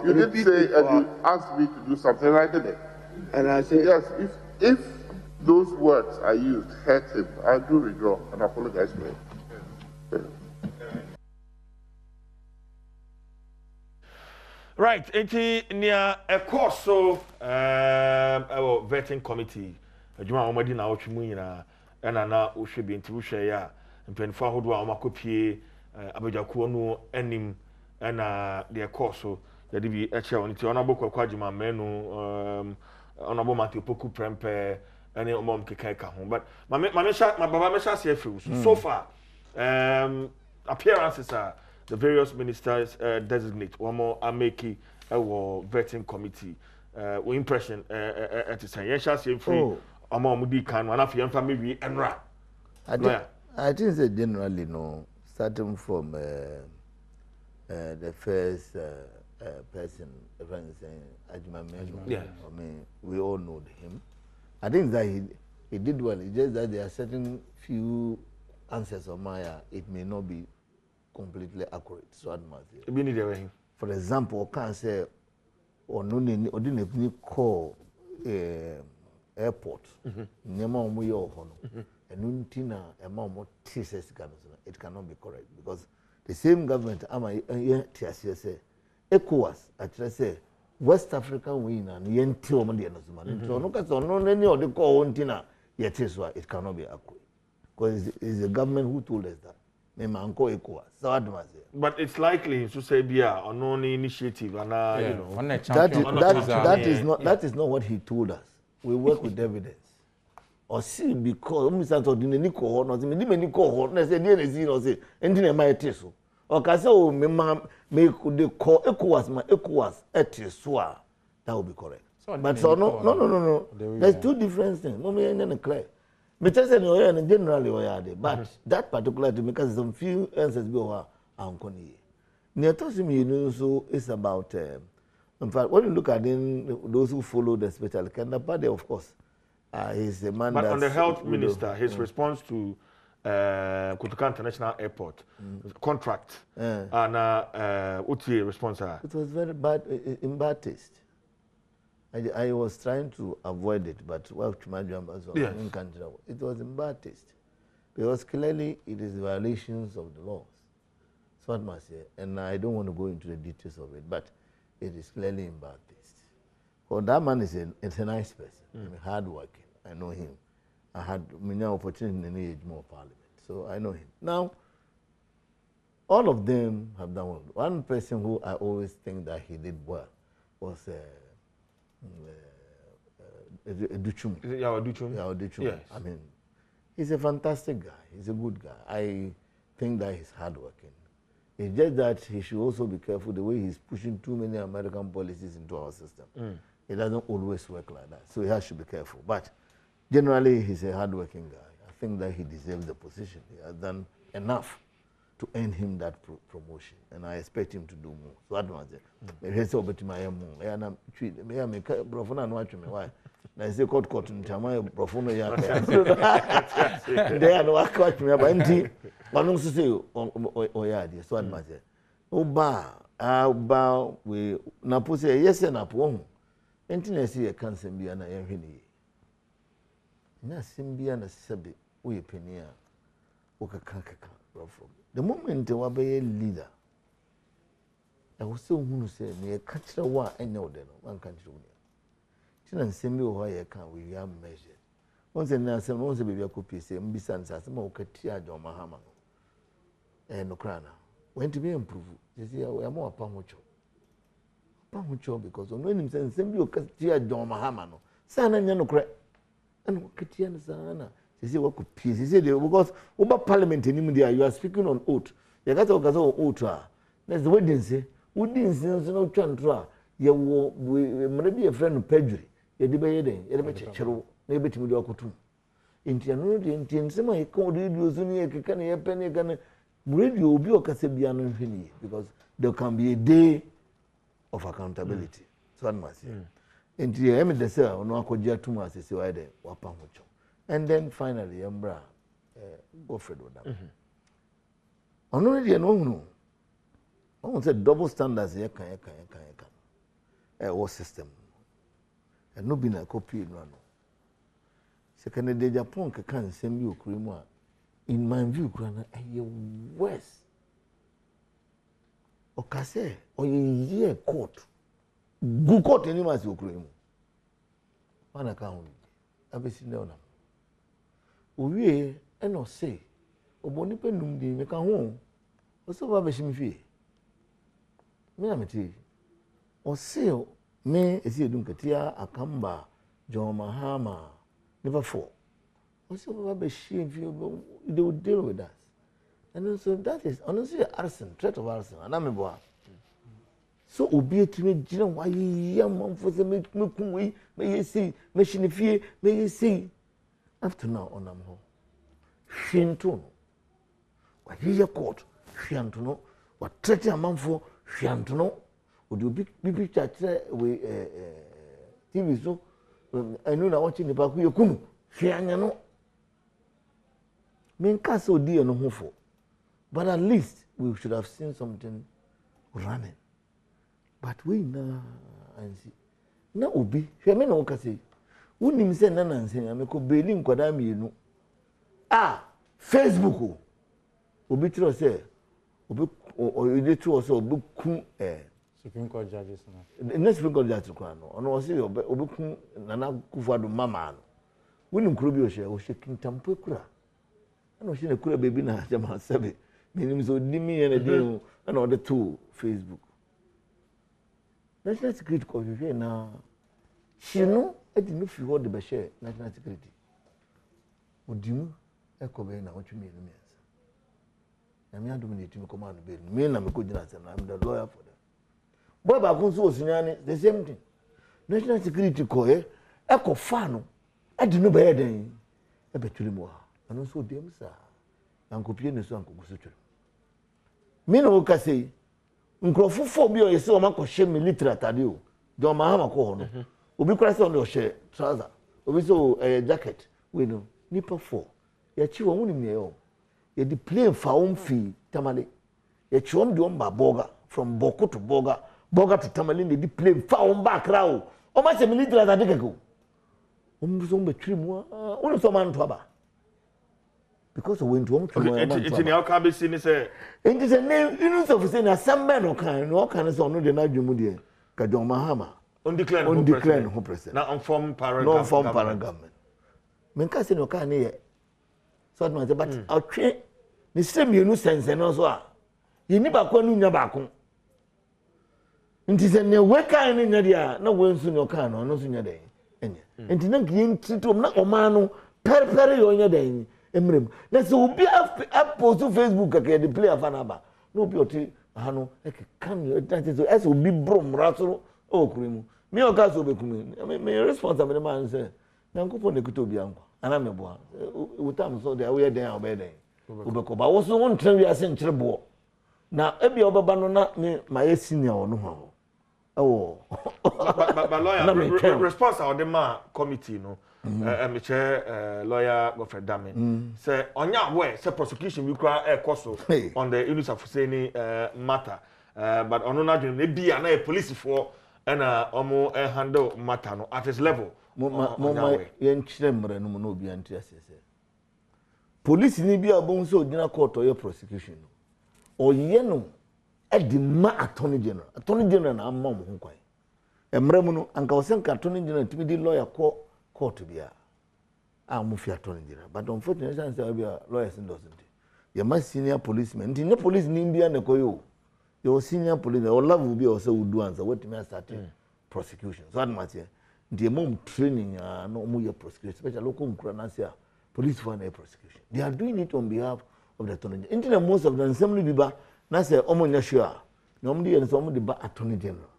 S10: you asked me to do something, and I did it.
S11: And I say,
S10: yes, if those words I used hurt him, I do withdraw and apologize for it.
S1: Right, near a course so our vetting committee. Adwuma omadi na otwe mu nyina na na wo hwe bi nti wo hwe ya mpenfo ahodo a omakopie abadwakuo no anim na de course so yɛde bi ɛkyɛ wɔn ti ɔnabɔ kɔkɔ adwuma mɛnu ɔnabɔ mate poku prɛmpɛ ɛne ɔmɔ keka ka ho but ma baba me sha se afiri so far appearances are the various ministers designate one more ameki vetting committee impression at say yes sha se free ɔmɔ di kan wana fi yɛmfa mewi enra
S3: I think that generally no starting from the first person, Ajima Menu.
S1: Yeah.
S3: I mean, we all know him. I think that he did well. It's just that there are certain few answers of Maya. It may not be completely accurate. So I must say. For example, I can say, or no, or didn't call airport. Nema umuyo hono. Enuntina emamo thesis it cannot be correct because the same government ama TSC ECOWAS actually say West African win and yenti omo de no so no ka so no any of the call ontina yet is why it cannot be accurate because it's the government who told us that me manko ECOWAS so advance
S1: but it's likely to say bia on only initiative and you know
S3: that is not what he told us. We work with evidence. Or see because Mr. Todini ko no me di me ko na say dey na see no say enti na ma eteso o ka say o me could dey call ECOWAS eteso a that will be correct but so no there's two different things no me any clear me tell say no yeah generally o yeah but that particular to because some few answers be o ankoni ne to see me know so it's about in fact when you look at those who follow the special party of course he's a man.
S1: But on the health minister, his response to Kotoka International Airport contract and what's the response?
S3: It was very bad, in bad taste. I was trying to avoid it, but it was in bad taste because clearly it is violations of the laws. So I must say, and I don't want to go into the details of it, but it is clearly in bad taste. Well, that man is a nice person. I mean, hardworking. I know him. I had many opportunities in the age more parliament, so I know him. Now, all of them have done well. One person who I always think that he did well was Duchum.
S1: Duchum. Yes.
S3: I mean, he's a fantastic guy. He's a good guy. I think that he's hardworking. It's just that he should also be careful the way he's pushing too many American policies into our system. It doesn't always work like that, so he has to be careful. But generally, he's a hardworking guy. I think that he deserves the position. He has done enough to earn him that promotion, and I expect him to do more. So I don't say, maybe say over to my mom. Maybe I make brofuna no watch me. Why? I say court in Chama brofuna ya. They are no watch me. But indeed, one wants to say, oh yeah, so I must say, oh we na pose yes na po. Enti na see a cancer bia na yɛhwɛ ne na simbia na sebe wo ye penia wo kaka from the moment wa be leader I was so hunu say me ka kire wa anya wo de no wan ka kire wo ne ti na nsembi wo ya ka we are measure won say na asem won say bebia copy say mbisa nsa asem wo ka ti ajo mahama no no kra na when to be improve you see we am apa hocho because on when him say bi okatia John Mahama no sana nya no kre and okatia no sana say we could peace say because over parliament enim there you are speaking on oath you got to go oath that's the way they say we didn't say no twantro ye wo mre bi e friend perjury ye de be ye den ye de be chechero na be timi de akotum enti no de enti nsema e ko de so ni e keka na ye pene ga na radio obi okase bia no hwini because there can be a day of accountability. So I must say. And the evidence no akoja tuma say why dey wapa hocho. And then finally Embra Godfred Odam. Ono dey no. On say double standards here kan. What system. And no be na copy no no. Second day Japan kan nsem bi okuri mu a in my view krana worse. Okase oye court good court any mas okuro mana ka hu abesi ne ona owie e no say oboni penum di me ka hu o so ba be shimi fie me ameti Oseo me esi edun katia akamba John Mahama never for. Also be shame they will deal with us. And so that is honestly arson, threat of arson. And I'm a so obi etime gina why yam for the me kunwe me see me shinifie me see after now on am ho hwento no wa ye court hwento no wa threat amanfo hwento no odi obi bibi chatre we TV so enu na watching the back yekunu hwanya no men kaso di no hofo but at least we should have seen something running. But we na ansi na obi hwe me na wo kase unim se na nansen ameko beli nkwada mienu Facebook obi tro se obi obi tro se obi ku
S2: Supreme Court judges
S3: na Supreme Court judges kwa no ono se obi ku Nana Kufuado mama no unim kuro bi o hye kintampo kura na o hye na kura baby na jama sebe menim so dimi ye na din na o de to Facebook. National security confusion na she no e di no fi ho de be share national security odimu e ko be na otwe me no mensa na me adom ne timi command be me na me ko gina say I'm the lawyer for them boy ba kun so osunyane the same thing national security ko e ko fa no e di no be ye den e be twiri mu ha ano so dem sa ankopie ne so ankoguso twiri me no ka say nkrofofo bi o yesi o makɔhye military atade o John Mahama kɔ ho no obi kura se on do hye trouser obi so jacket we no nipa 4 ya chi wo nim ne o ye di plane fa on fi Tamale ya chi on de on ba boga from Boko to boga to Tamale ne di plane fa on ba kra o ma se military atade keko o mu so be twiri mu o so man to aba because when to
S1: it's in your cabin scene say
S3: it is a name you know say na some men no can say no de na dwemu de ka John Mahama
S1: undeclared
S3: who president
S1: na unformed parent
S3: government men ka say no ka ne ye so that matter but outwe ni system you no sense no so a ye ni ba ko nu nya ba ko nti se ne we kan ne nya dia na we nsu no ka no so nya de enye nti na giye ntitom na o ma no periperi yo nya de emrem na so obi post Facebook ka the player fanaba no obi oti hanu e kan that is so obi brom rasoro o kurimu me o ka so bekumi me responsible man say na nkofo ne kuto obi anko ana me boa utam so dey we den obey den obeko ba wo so won tren wi ase nkyere bo na ebi obeba no na me my senior ono ho
S1: but lawyer response of the man committee no lawyer Godfred Dame say onya aware say prosecution we cry coso on the Yunus Afuseni matter but ono na dwen e bia na police for and omo handle matter no at his level
S3: mo yen kire mre no no obi anti asese police ni bia bon so gina court or prosecution no oye no e di ma attorney general na amma mo ho kwan emre mu no anka osen ka attorney general timi di lawyer court bia mo fi attorney general but unfortunately say bia lawyers doesn't you ma senior policeman nti ne police ni bia na koyo your senior police or level bia o say we do answer what me start prosecution so that matter nti mom training no mo your prosecution especially local nkura na say police for na prosecution they are doing it on behalf of the attorney general nti most of them assembly biba na say omo nya sure na omo dey so omo dey ba attorney general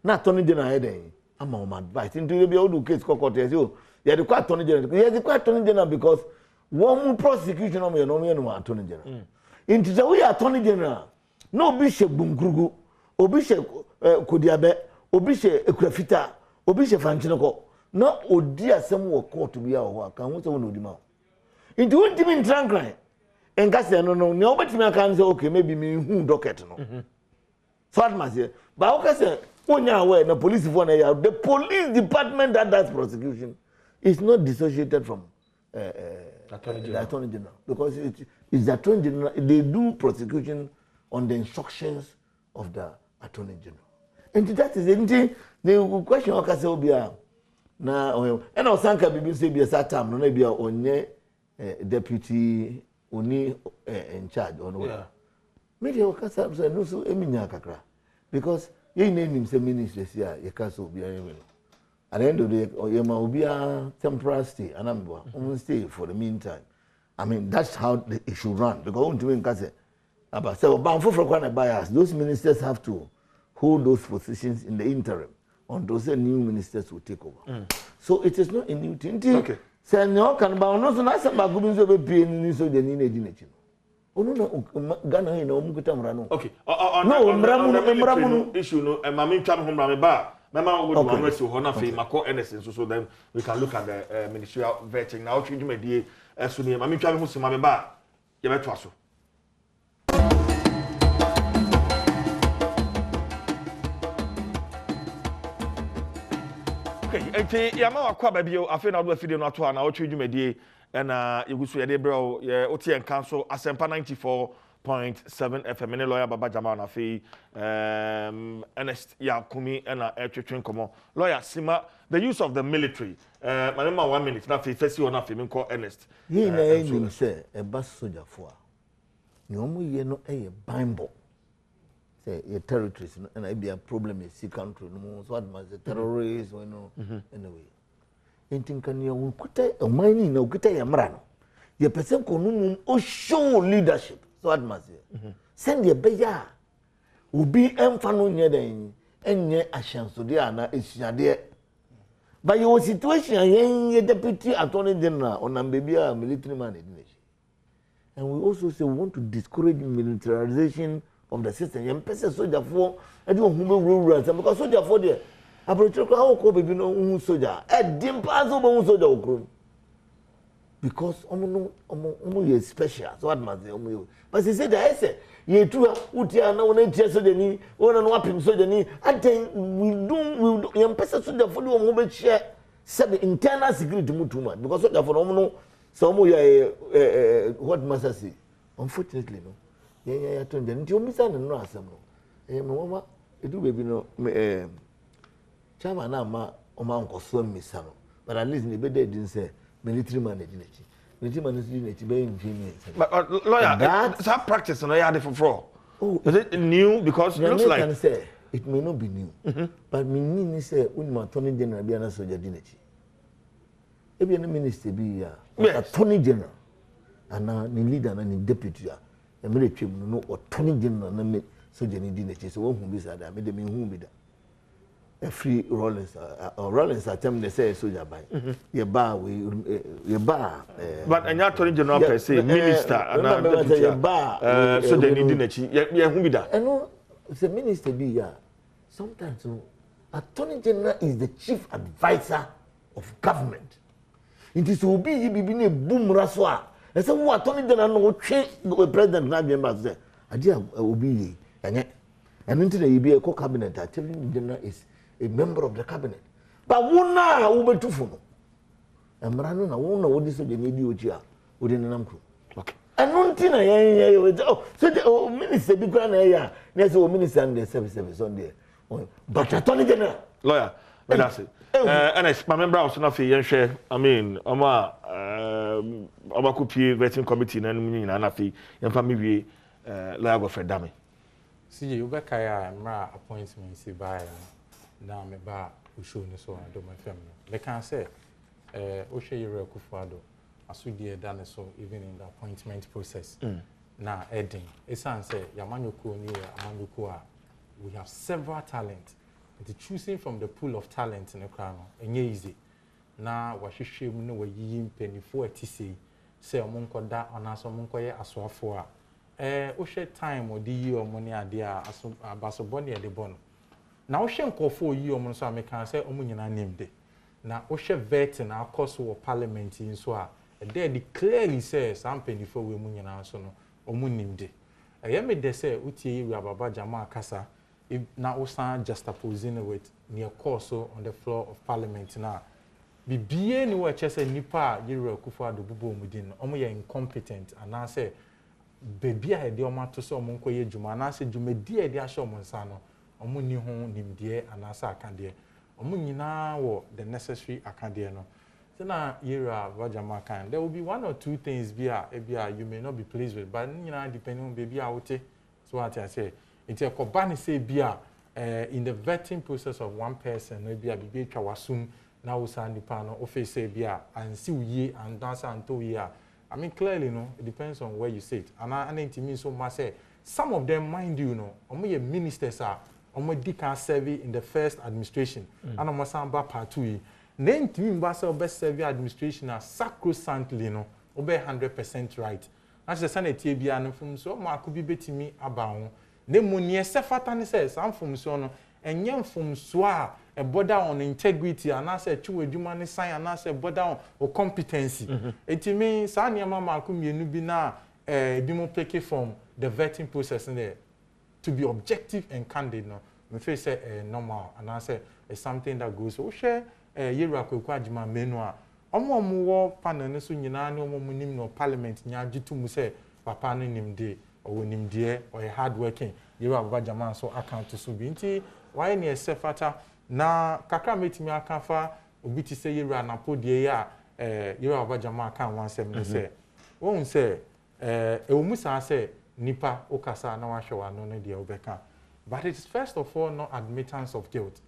S3: na attorney general head den ama o advice nti bia o do case court say o you dey quite attorney general you dey quite attorney general because one prosecution omo you no attorney general nti say we attorney general no obi she bunkurugu obi she kodiabe obi she ekurafita obi she fanchineko na odi asem wo court bia wo aka ho se wo no odi ma nti won timi ntrankran enka se no ne obetimi aka say okay maybe me hu docket no so that must say but okay say onya aware na police for na the police department that does prosecution is not dissociated from the attorney general because it's the attorney general they do prosecution on the instructions of the attorney general and that is anything the question okay say obia na and osanka bibi say bia satam no na bia onye deputy oni in charge on media okay say no so eminya kakra because ye name say ministers here ye can so be anyway. At the end of the day, you might be a temporary stay, and I'm stay for the meantime. I mean, that's how it should run. Because those ministers have to hold those positions in the interim until the new ministers will take over. So it is not a new thing. Okay. Say no can ba no so na say ba gubin so be pay ni so de ni na di na chi. Onu na Ghana he na omu kuta mra no. Okay. No mra mu
S1: issue no ma me twa me ho mra me ba. Mama go do rest ho na fe mako NS so then we can look at the ministerial vetting. Now twi dwumadie so ne ma me twa me ho sima me ba. Ye beto aso. Okay, yama wakwa babio afi na do video no ato na otwe dwumadie na yegusu ye de bro ye otie council asempa 94.7 FM ne lawyer Baba Jama na afi Ernest Yakumi na etwetwen komo lawyer Sima the use of the military manema 1 minute na afi first one afi me call Ernest
S3: he na yin say e ba soldier fo a ni omo ye no e Bible say your territories and it be a problem in see country no so advance the terrorists you know anyway anything can you kuta o mani na kuta ya mra no ye person ko no o show leadership so advance send your beya obi emfa no nye den enye ahyanso de ana esiade but your situation ye deputy attorney general on baby a military man and we also say we want to discourage militarization of the system. Yem pese soldier for e do hu be wura because soldier for there approach how ko baby no hu soldier e dim pass o hu soldier okro because omo ye special so what must omo ye but he said that say ye tu utia na wona tia soldier ni wona no apim soldier ni aten we do yem pese soldier for omo be share said internal security mu too much because soldier for omo no so omo ye what must I say unfortunately no yeah to nti omisa no asem no mama edu baby no chama na ma oma nkoso misa no but at least ne be dey din say military man dey nechi military man dey nechi be infini
S1: but lawyer that practice no ya dey for is it new because it looks like
S3: can say it may not be new but me ni say unma attorney general bia na soldier dey nechi e bia na minister bi ya attorney general ana ni leader na ni deputy ya emre twem no attorney general na me soldier ni di nechi so won hu bi sa da me de me hu bi da free Rollins attempt they say soldier by ye ba
S1: but anya attorney general per se minister and deputy so they need nachi ye hu bi da
S3: no the minister be ya sometimes so attorney general is the chief advisor of government it is obi yi bibi na bumra so a say wo attorney general no twe president na be mbaz say ade obi yi anya and into the be a cabinet attorney general is a member of the cabinet but wona ubetufu no emra no na wona wodi so de di oji a wodi nenam kro okay enu ntina ye so the minister bi kwa na ya na say o minister and the service on there but attorney general
S1: lawyer but that's it and I member also na fe yen hwe I mean oma kopie vetting committee na num nyina na fe yen fa me wie lawyer go Fred Dame
S2: see you back ya mra appointment si by na me ba usho ni so Adom FM no they can say o hwe yere Akufo-Addo asudie da ne so even in the appointment process na Eden esan say yamanyoko ni amanyoko a we have several talent and choosing from the pool of talent in the crown enye easy na wahwehwe mu no wayiyi mpanifo atise say omonkoda onaso omonkoye asoafo a o hwe time odi yi omoni ade a abasobone e de bono na wo hwe nkofo yi omo so ameka say omo nyina nimde na wo hwe vet na akoso wo parliament nso a they clearly say sampanifo we mu nyina so no omo nimde me de say utie yi Baba Jama kasa na usan juxtaposing with near course on the floor of parliament na bibie ni wo chese nipa yire Akufo-Addo bubo omudin omo ye incompetent and say baby a de omo to so omo nkoye djuma na say djumadi e de ahye omo nsa no omo ni ho nimde anasa akade omo nyina wo the necessary akade no so na yire Baba kan there will be one or two things bia you may not be pleased with but nyina depending on baby a wote so what I say it's a kobani say bia in the vetting process of one person, maybe a big wasum now Sandipano, office bia, and see ye and dance and 2 years. I mean, clearly, it depends on where you sit. And I need to mean so much say, some of them, mind you, ministers are, deacon serving in the first administration, and Samba part 2. Then to me, best serving administration are sacrosanctly, obey 100% right. As the Senate TBN from so, Mark could be betting me about. Then when you say, says, I'm from Sono, and young from Swa, a border on integrity, and I said, to a human sign, and I said, border on competency. It means, Sanya Mama could be nubina, bimo peke from the vetting process in there to be objective and candid. No, me face say normal, and I say it's something that goes. Oh, share yera kwa jima menua. Omo muwo panel ne so nyina ne omo munim no parliament nya jitu mu say papa no nimde or nimde or hard working. Yera baba jama so account to so bi nti why ne sefata na kakra metimi akafa obi ti say yera na podie ya yera baba jama kan wan sem ne say won say omu sa say nipa okasa na wahwe no ne de obeka. But it is first of all not admittance of guilt.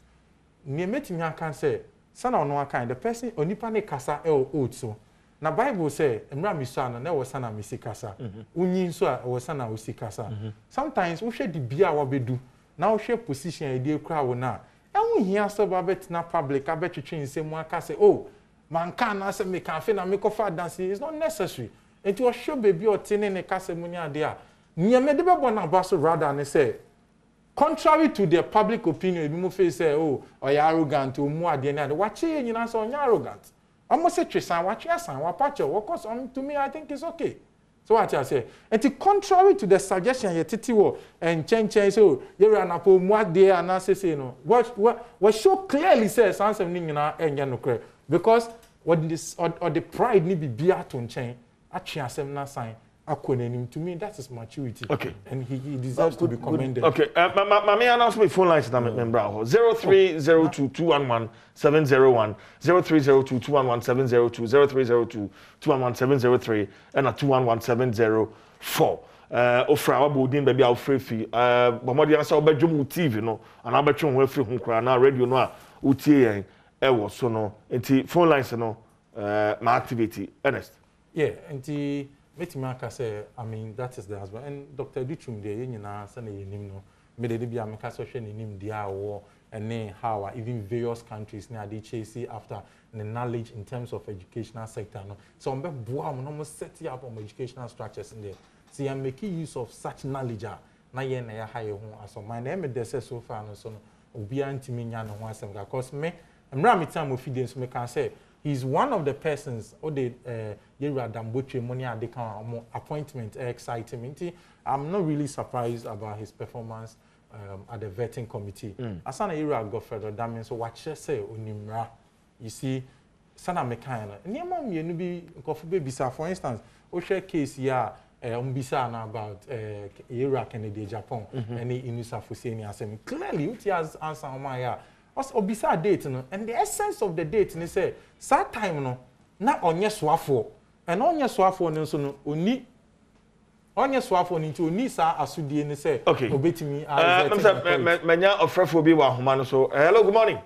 S2: Ne metimi akan say sana ono akan the person onipa ne kasa old so na Bible say emra misana na was sana misikasa unyin so a was sana usikasa. Sometimes we share the bia wa bedu na we share position e dey kra wo na ehun hia so ba bet na public abetwetwe nsem aka say oh man can na say me can fe na me ko fa dance. It's not necessary. It was show baby or tene ne kasa munya ade a nyame de be bona baso rather ne say contrary to their public opinion, you must say, oh, or you're arrogant, or more than that. Watch it, you know, so you're arrogant. I must say, Tristan, watch your son, what patch your work to me, I think it's okay. So what I say, and to contrary to the suggestion, you titi wo and change, so you run up on what day and I say, no, what show clearly says, something in our end, because what this or the pride need be beer to change, actually, I say, not sign. To me, that is maturity. Okay. And he deserves to be commended. Okay. May I announce my phone lines? 0302211701, 0302211702, 0302211703, and 211704. Ofra abodin baby afre fi. Bomodi ansa obedwum TV no, and abetwe ho afri ho kra na radio no a utie yen e wo so no. Enti phone lines no ma activity Ernest. Yeah, enti Metimaka say, I mean, that is the husband. And Dr. Duchum, the Yenina, Sana Yenimno, Medebia Mekasoshan in him, dia war, and then how even various countries now they chase after the knowledge in terms of educational sector. No? So I'm almost setting up on educational structures in there. See, I'm making use of such knowledge. Na yen na high home as my name is so far, no so be anti-minian and once because me, I'm ramming time of feeding, so I can say. He's one of the persons or the Yera Damboche money and they can appointment exciting. I'm not really surprised about his performance at the vetting committee. Asana Yera got further damage, so what you say Unimra, you see, Sana Mekana. Niamam Yenubi Kofube Bisa, for instance, Osha case ya Umbisa about Yera Kennedy Japan and Inusa Fuseni Asemi. Clearly, it has answer on my obisa date no, and the essence of the date ni say that time no na onye swafo and onye swafo no so no oni onye swafo ni nti oni sa asudie ni say obetimi manya ofrefo bi wa homa no so hello good morning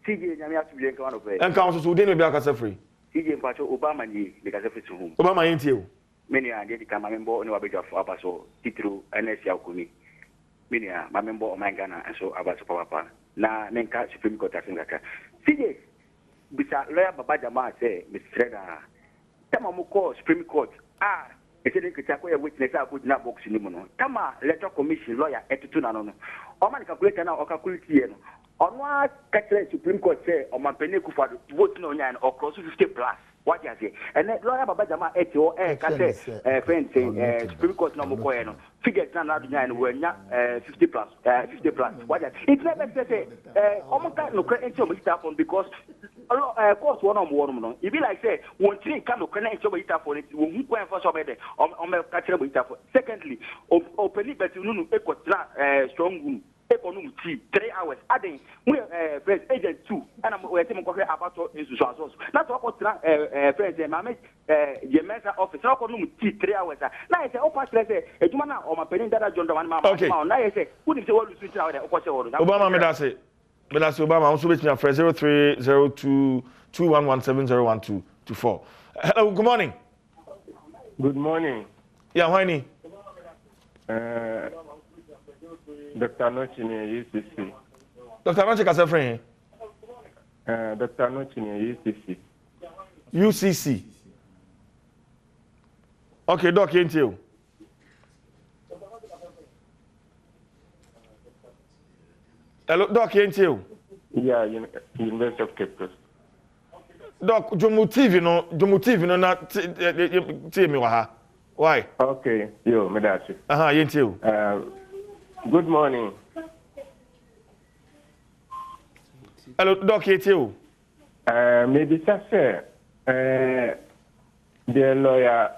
S2: TJ nyame atubie nka no pe enka so so de no bi akasa free TJ mpacho Obama ni de kasa free home Obama yin tie o meni a de ka mamembo ne wa bedwafo abaso titru NS yakuni meni a mamembo o mangana so abaso papa na menka Supreme Court asingaka CJ bisa lawyer baba jama say Mr. Reda tama mo call Supreme Court ese de kita ko ya witness a put na box ni mo no tama electoral commission lawyer etutu na no o man calculate na o calculate ye no ono a catch Supreme Court say o man pene ku for vote no nya o cross 50 plus what you say and lawyer baba jama eto ka say friend say Supreme Court no mo ko ye no figures na na nya no we nya 50 plus what you it never say omo ka no credit into mo because course one on one no e be like say one thing can no credit into mo for it won hu kwan for so be there o ka tire mo for secondly open but no e ko strong room economic 3 hours adding we press agent 2 and
S12: we say mo ko abato nsusu aso na to ko tra friend say ma me je mensa office na ko no 3 hours na say o pass say ejuma na o ma penin dada John Doman ma na say who dey say what switch na o ko say wo
S1: Obama me that's it Obama also bet me for 030221170124. Hello, good morning.
S13: Good morning.
S1: Yeah, Whiny.
S13: Dr. Nochine, UCC.
S1: Dr. Nochine, what's your friend?
S13: Dr. Nochine, UCC.
S1: UCC. Okay, Doc, ain't you? Hello, Doc, ain't you?
S13: Yeah, University of Cape Coast.
S1: Doc, Jomo TV no na see me waha. Why?
S13: Okay, yo, Medachi.
S1: Ain't you?
S13: Good morning.
S1: Hello, Doc, ain't you?
S13: Maybe that's the lawyer,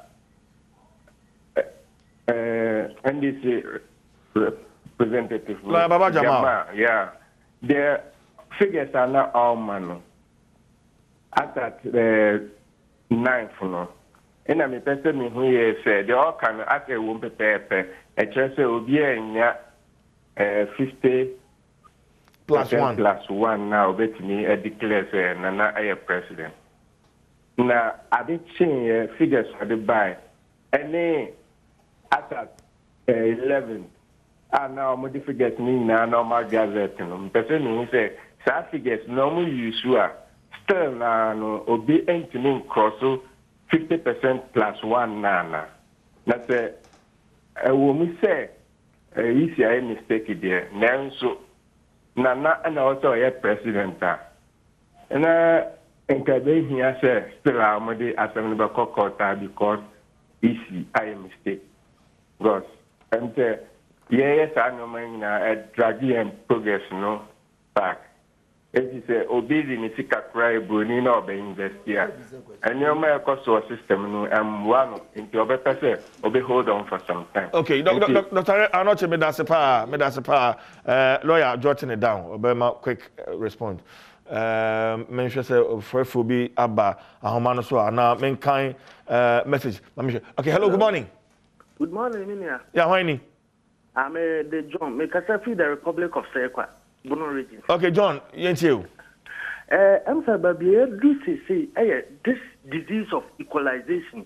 S13: NDC representative.
S1: Lawyer Baba Jamal.
S13: Yeah. The figures are not all man. At that 9th, no. And I'm a person who said they all can ask a woman paper. A chance will be in 50
S1: plus
S13: 1 now. Bet me a declare Nana a president. Now I did change figures for the buy. And then at that 11. And now my figures mean now normal gazette. Person who say sa figures normal usual. Still no obi entering cross 50% plus 1 nana. That's a woman say easy a mistake there. Now so nana and also a president. And enkabe here say still amade assembly court because easy a mistake. Because and yes I know man a draggy and progress no back. It is a obedi ni sika cry boni na obe invest here. And your my cost system no one into your better obe hold on for some time.
S1: Okay, Dr. Anoche me that's pa lawyer jotting it down. Obema quick response. Mention say for be aba ahoma so na men kind message. Okay, hello, good morning.
S14: Good morning, Minia.
S1: Yeah, Whiny.
S14: I'm the John. Me Kasafi, the Republic of Sekwa. Region.
S1: Okay, John, you.
S14: I'm sorry, this disease of equalization.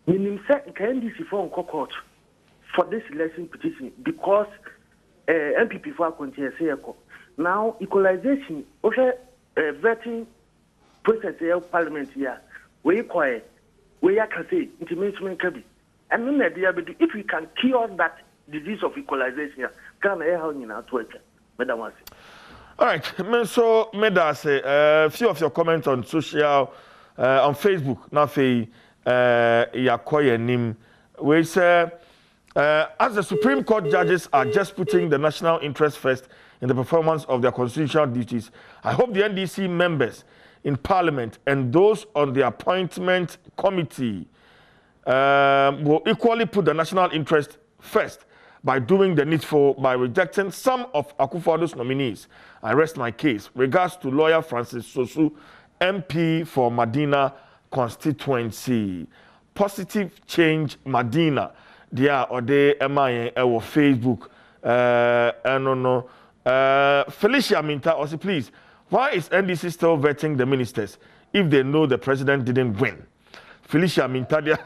S14: Meaning, can this form court for this election petition because MPP for continue say now equalization. Okay, vetting process of Parliament here. We quiet. We can say intimation can be. And then if we can cure that disease of equalization, can I help you now to it? All
S1: right, so say a few of your comments on social, on Facebook. Now, Yakoye Nim, we say, as the Supreme Court judges are just putting the national interest first in the performance of their constitutional duties, I hope the NDC members in Parliament and those on the appointment committee will equally put the national interest first by doing the needful by rejecting some of Akufo-Addo's nominees. I rest my case. Regards to lawyer Francis Sosu, MP for Madina constituency. Positive Change Madina. Dia or they MIA or Facebook. I don't know. Felicia Minta also please. Why is NDC still vetting the ministers if they know the president didn't win? Felicia Minta dia.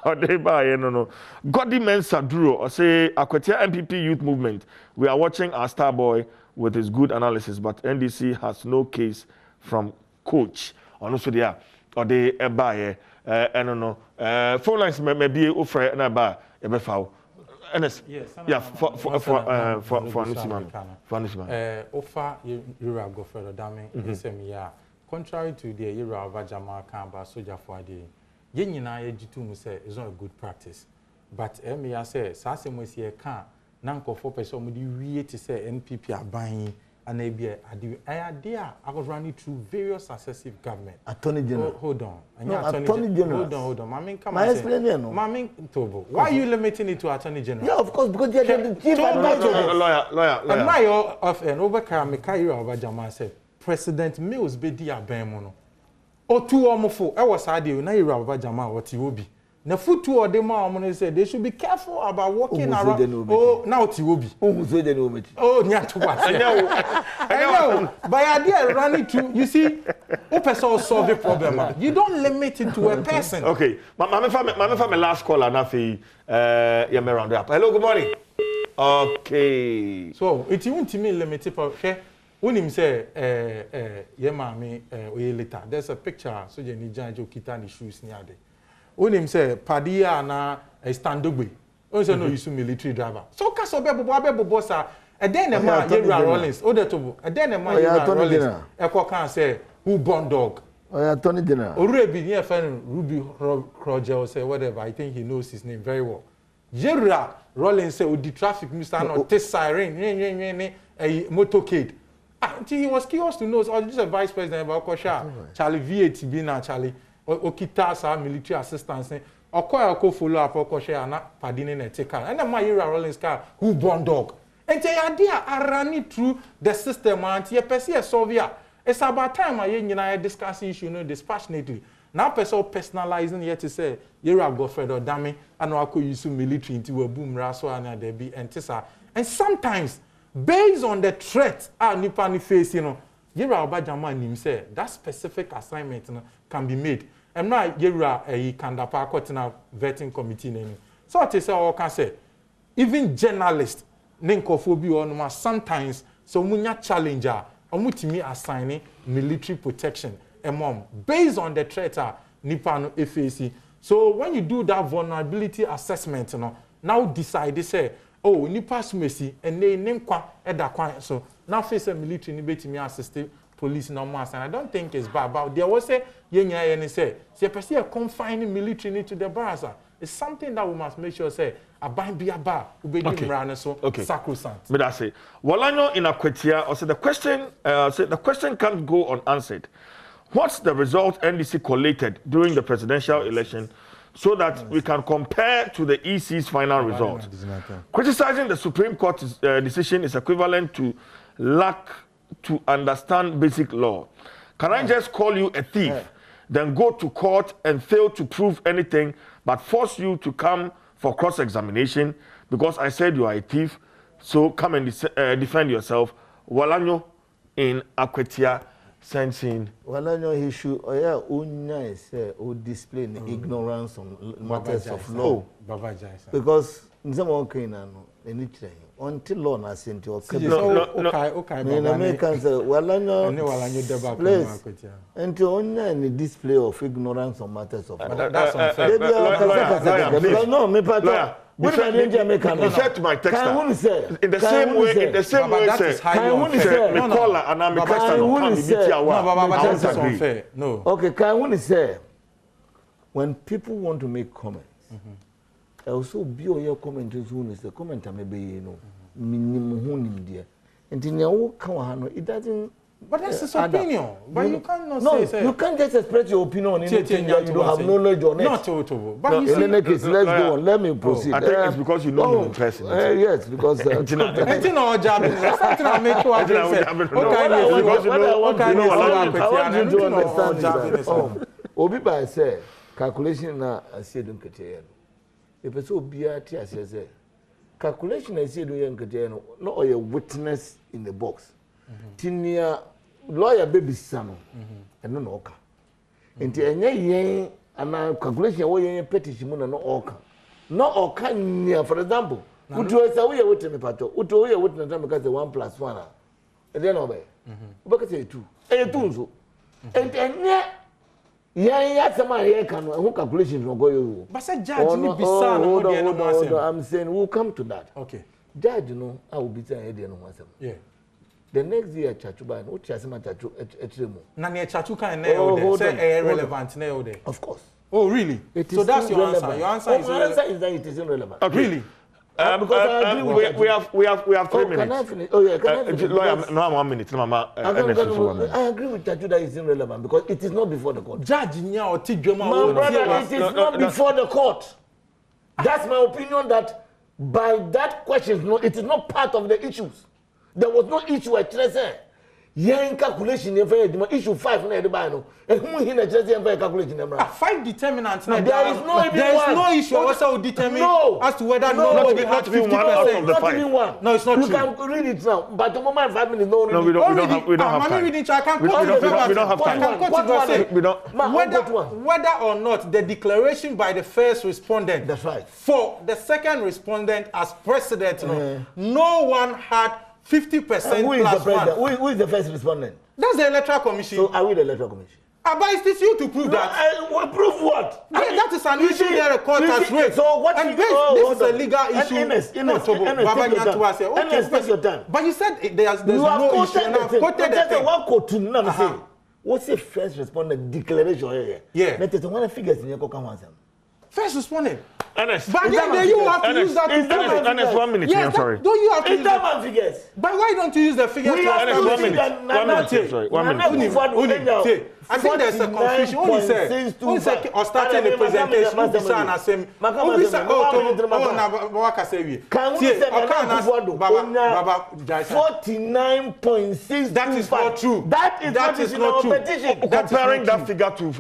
S1: No. Goddy Mensa Duro or say Akwatia MPP Youth Movement. We are watching our star boy with his good analysis, but NDC has no case from coach. Or no so they are or they buy I don't know. Phone lines may be offer na ba ebefa. Yes, for
S2: offer you go further damning SME. Contrary to the era of Jamal Kamba soldier for the Yenina Ejitum say is not a good practice. But Emia say Sassem was here can Nanko 4 person would you to say NPP are buying and maybe idea I was running through various successive government.
S3: Attorney General.
S2: Hold on.
S3: No, Attorney General.
S2: Hold on. Maming, come
S3: on.
S2: Maming Tobo. Why are you limiting it to Attorney General?
S3: Yeah, of course, because you're the chief advisor.
S1: Lawyer.
S2: And my off and over Mikaira Obajama said, President Mills be dia bemono. O two or more, I was idea, Naira Obajama, what you will be. The foot two or the mom said they should be careful about walking around. Oh, now it will be. Oh, not to what? I know. By idea running to, you see, who person solve the problem. You don't limit it to a person.
S1: Okay, my family last call and nothing. Yeah, me round up. Hello, good morning. Okay.
S2: So it won't me limited for okay. When him say, yeah, mommy, later. There's a picture. So you need to kita the shoes near there. When him say Padia na standogbe. O say no use military driver. So kaso be bossa. And then the man Yera Rollins. O de to. And then the man Yera Rollins. Eko kan say who born dog.
S3: Oh yeah, Attorney General.
S2: Orebi near friend Ruby Roger or say whatever. I think he knows his name very well. Yera Rollins say the traffic Mr. No test siren. A motorcade. Until he was curious to know. Oh, this is a vice president about Kosha. Charlie V8 be na Charlie. Okita sa military assistance oko follow up oko share na padine na take car and my Yera Rollins car who born dog and they idea are running through the system and you person solve ya. It's about time I nyina discuss issue dispassionately now person personalizing here to say Yera Godfred or Dami and I could use military into a boom raso and there be and sometimes based on the threat nipa ni face Yera Obajama nim say that specific assignment can be made. I'm not Yera a Kandapa Kotina vetting committee name. So I say all can say even journalists ninkophobia or sometimes so munya challenger or mutimi assigning military protection based on the threat Nipano FAC. So when you do that vulnerability assessment, now decide they say, oh, Nipa Sumesi and they name kwa edakwa so now face a military nibeti me assist police no mass and I don't think it's bad but there was a yenya and say a confining military to the baraza. It's something that we must make sure say a bind be a bar be so sacrosanct.
S1: But I say Walanyo in Akwetia or say the question can't go unanswered. What's the result NDC collated during the presidential election so that we can compare to the EC's final result? Criticizing the Supreme Court's decision is equivalent to lack to understand basic law. Can I just call you a thief, then go to court and fail to prove anything, but force you to come for cross-examination because I said you are a thief, so come and defend yourself? Walanyo in Akwetia sensing.
S3: Walanyo issue, unya say display ignorance on matters of law. Because someone can anything until law na sent you
S2: okay
S3: Americans Walanyo place until only any display of ignorance on matters of law.
S2: That's unfair.
S3: No, me pata.
S1: Refer to my text. In the same way, say, me call and I'm a question.
S3: No. Okay, can we say when people want to make comments? Also, be your comment is the comment I may be, minimum dear. And in your come it doesn't.
S2: But that's his opinion. But you cannot say.
S3: You can't just express your opinion on anything that you don't have knowledge on it.
S2: Not total. But
S3: in any case, let's go on. Let me proceed.
S1: I think it's because you know me in person.
S3: Yes, because.
S2: I think our job is something I make you understand.
S3: I want you to understand. Obi by say calculation na say don't get here. If it's so BRT as say calculation I say don't get here no or a witness in the box. Tinia lawyer baby son and no oka. Enti enye yen ana calculation wo yen petition no oka. No oka nia for example, utu say we witness me pato. Utu we witness me because 1 + 1 and then obey. Ubeka say 2. E 2 so. Enti enye yen sama yen kan who calculation no go you.
S2: But say judge ni bisa no dey no
S3: answer. I'm saying we'll come to that.
S2: Okay.
S3: Judge no I will be saying dey no answer.
S2: Yeah.
S3: The next year, Chachuba, no Chasima Chachu, Etremo.
S2: Nani Chachuka and Neo, say irrelevant Neo.
S3: Of course.
S2: Oh, really? So that's your answer. Your answer is
S3: that it is irrelevant.
S1: Okay.
S2: Really?
S1: Because we have 3 minutes.
S3: Can I finish? Oh yeah, can I finish?
S1: Lawyer, no, 1 minute. Mama,
S3: I agree with Taju that it's irrelevant because it is not before the court.
S2: Judge Nya or Tidjoma.
S3: My brother, it is not before the court. That's my opinion. That by that question, no, it is not part of the issues. There was no issue at Treasury. Yen calculation issue 5 na everybody know. And who in the Treasury calculation number?
S2: 5 determinants.
S3: There is no
S2: issue also determine as to whether
S1: nobody has 50% of the 5.
S3: No, it's not true. You can read it now. But the moment 5 minutes, no,
S1: we don't have time. We don't have time.
S2: Whether or not the declaration by the first respondent,
S3: that's right,
S2: for the second respondent as president, no one had 50% plus one.
S3: Who is the first respondent?
S2: That's the Electoral Commission.
S3: So are we the Electoral Commission?
S2: But it's this you to prove that.
S3: Prove what?
S2: Yeah, that is an issue there the court has raised.
S3: So what
S2: and this is a legal issue. But you said there's no issue. And I've quoted the thing.
S3: What's the first respondent declaration here?
S2: Yeah.
S3: That is one of the figures in your command.
S2: First respondent.
S1: Ernest.
S2: But then you have to use that to prove.
S1: Ernest, 1 minute.
S2: Yes,
S1: I'm sorry.
S2: Don't you have to use
S3: the figures?
S2: But why don't you use the figures?
S1: Ernest, 1 minute. 1 minute. Sorry. 1 minute.
S2: I think there's a confusion. Only say or starting the presentation. Ubisa na same. Ubisa waka say.
S3: Can we say Baba 49.6?
S2: That is not true.
S3: That is not true.
S1: Petition. Comparing that figure to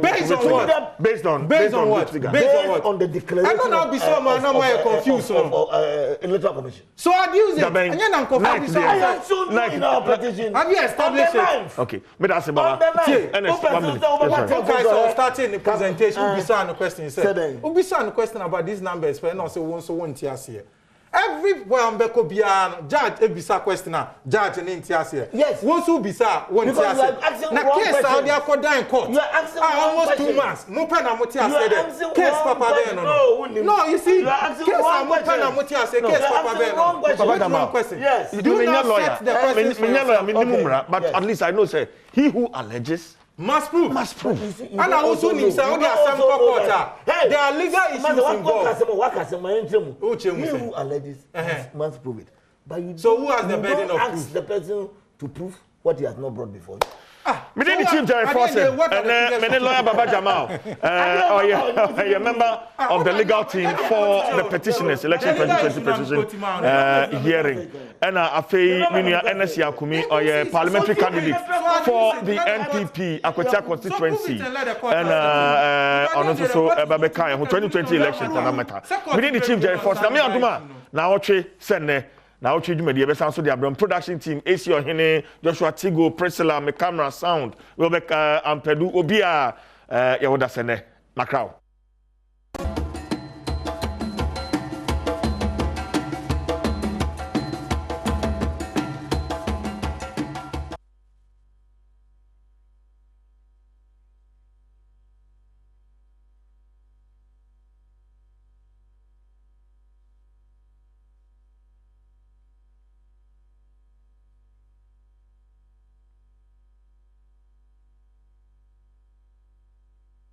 S2: based on what?
S1: Based on
S2: what?
S3: Based on the declaration.
S2: I don't know be so man. I'm confused.
S3: Electoral Commission.
S2: So I've used it. And then I'm confused.
S3: I have shown you in our petition.
S2: Have you established it?
S1: Okay. Me that's about.
S2: Ernest, 1 minute. Starting the presentation, Ubisa and question said. Ubisa and question about these numbers, but not say one so one tiers here. Everywhere I'm beko bian judge Ubisa questioner, judge and tiers here.
S3: Yes.
S2: Once Ubisa one tiers. Na case how they are down in court.
S3: You are asking
S2: almost 2 months. No pen and motia said. Case Papa Ben no. You see, case and pen and motia said. Case Papa Ben.
S1: Papa question.
S3: Yes.
S2: Do not set the question.
S1: But at least I know say he who alleges
S2: must prove. And I also need to say, there are legal issues involved.
S3: He who alleges must prove it. But you
S2: so who has the burden of proof?
S3: Ask the person to prove what he has not brought before you.
S1: Me did the chief Jerry Forson and me lawyer Baba Jamal. You're a member of the legal team for the petitioners, election 2020 petition hearing. And Afei Minia NS Yakumi or a parliamentary candidate for the NPP Akotia constituency. And also Babeka 2020 elections and Amata. Me did the chief Jerry Forson. Me Adoma Nnawotwe Sene. Now, media best answer the production team, AC Ohene, Joshua Tigo, Priscilla, my camera sound, Rebecca, Ampedu, Obia, Yawoda Sene, Macau.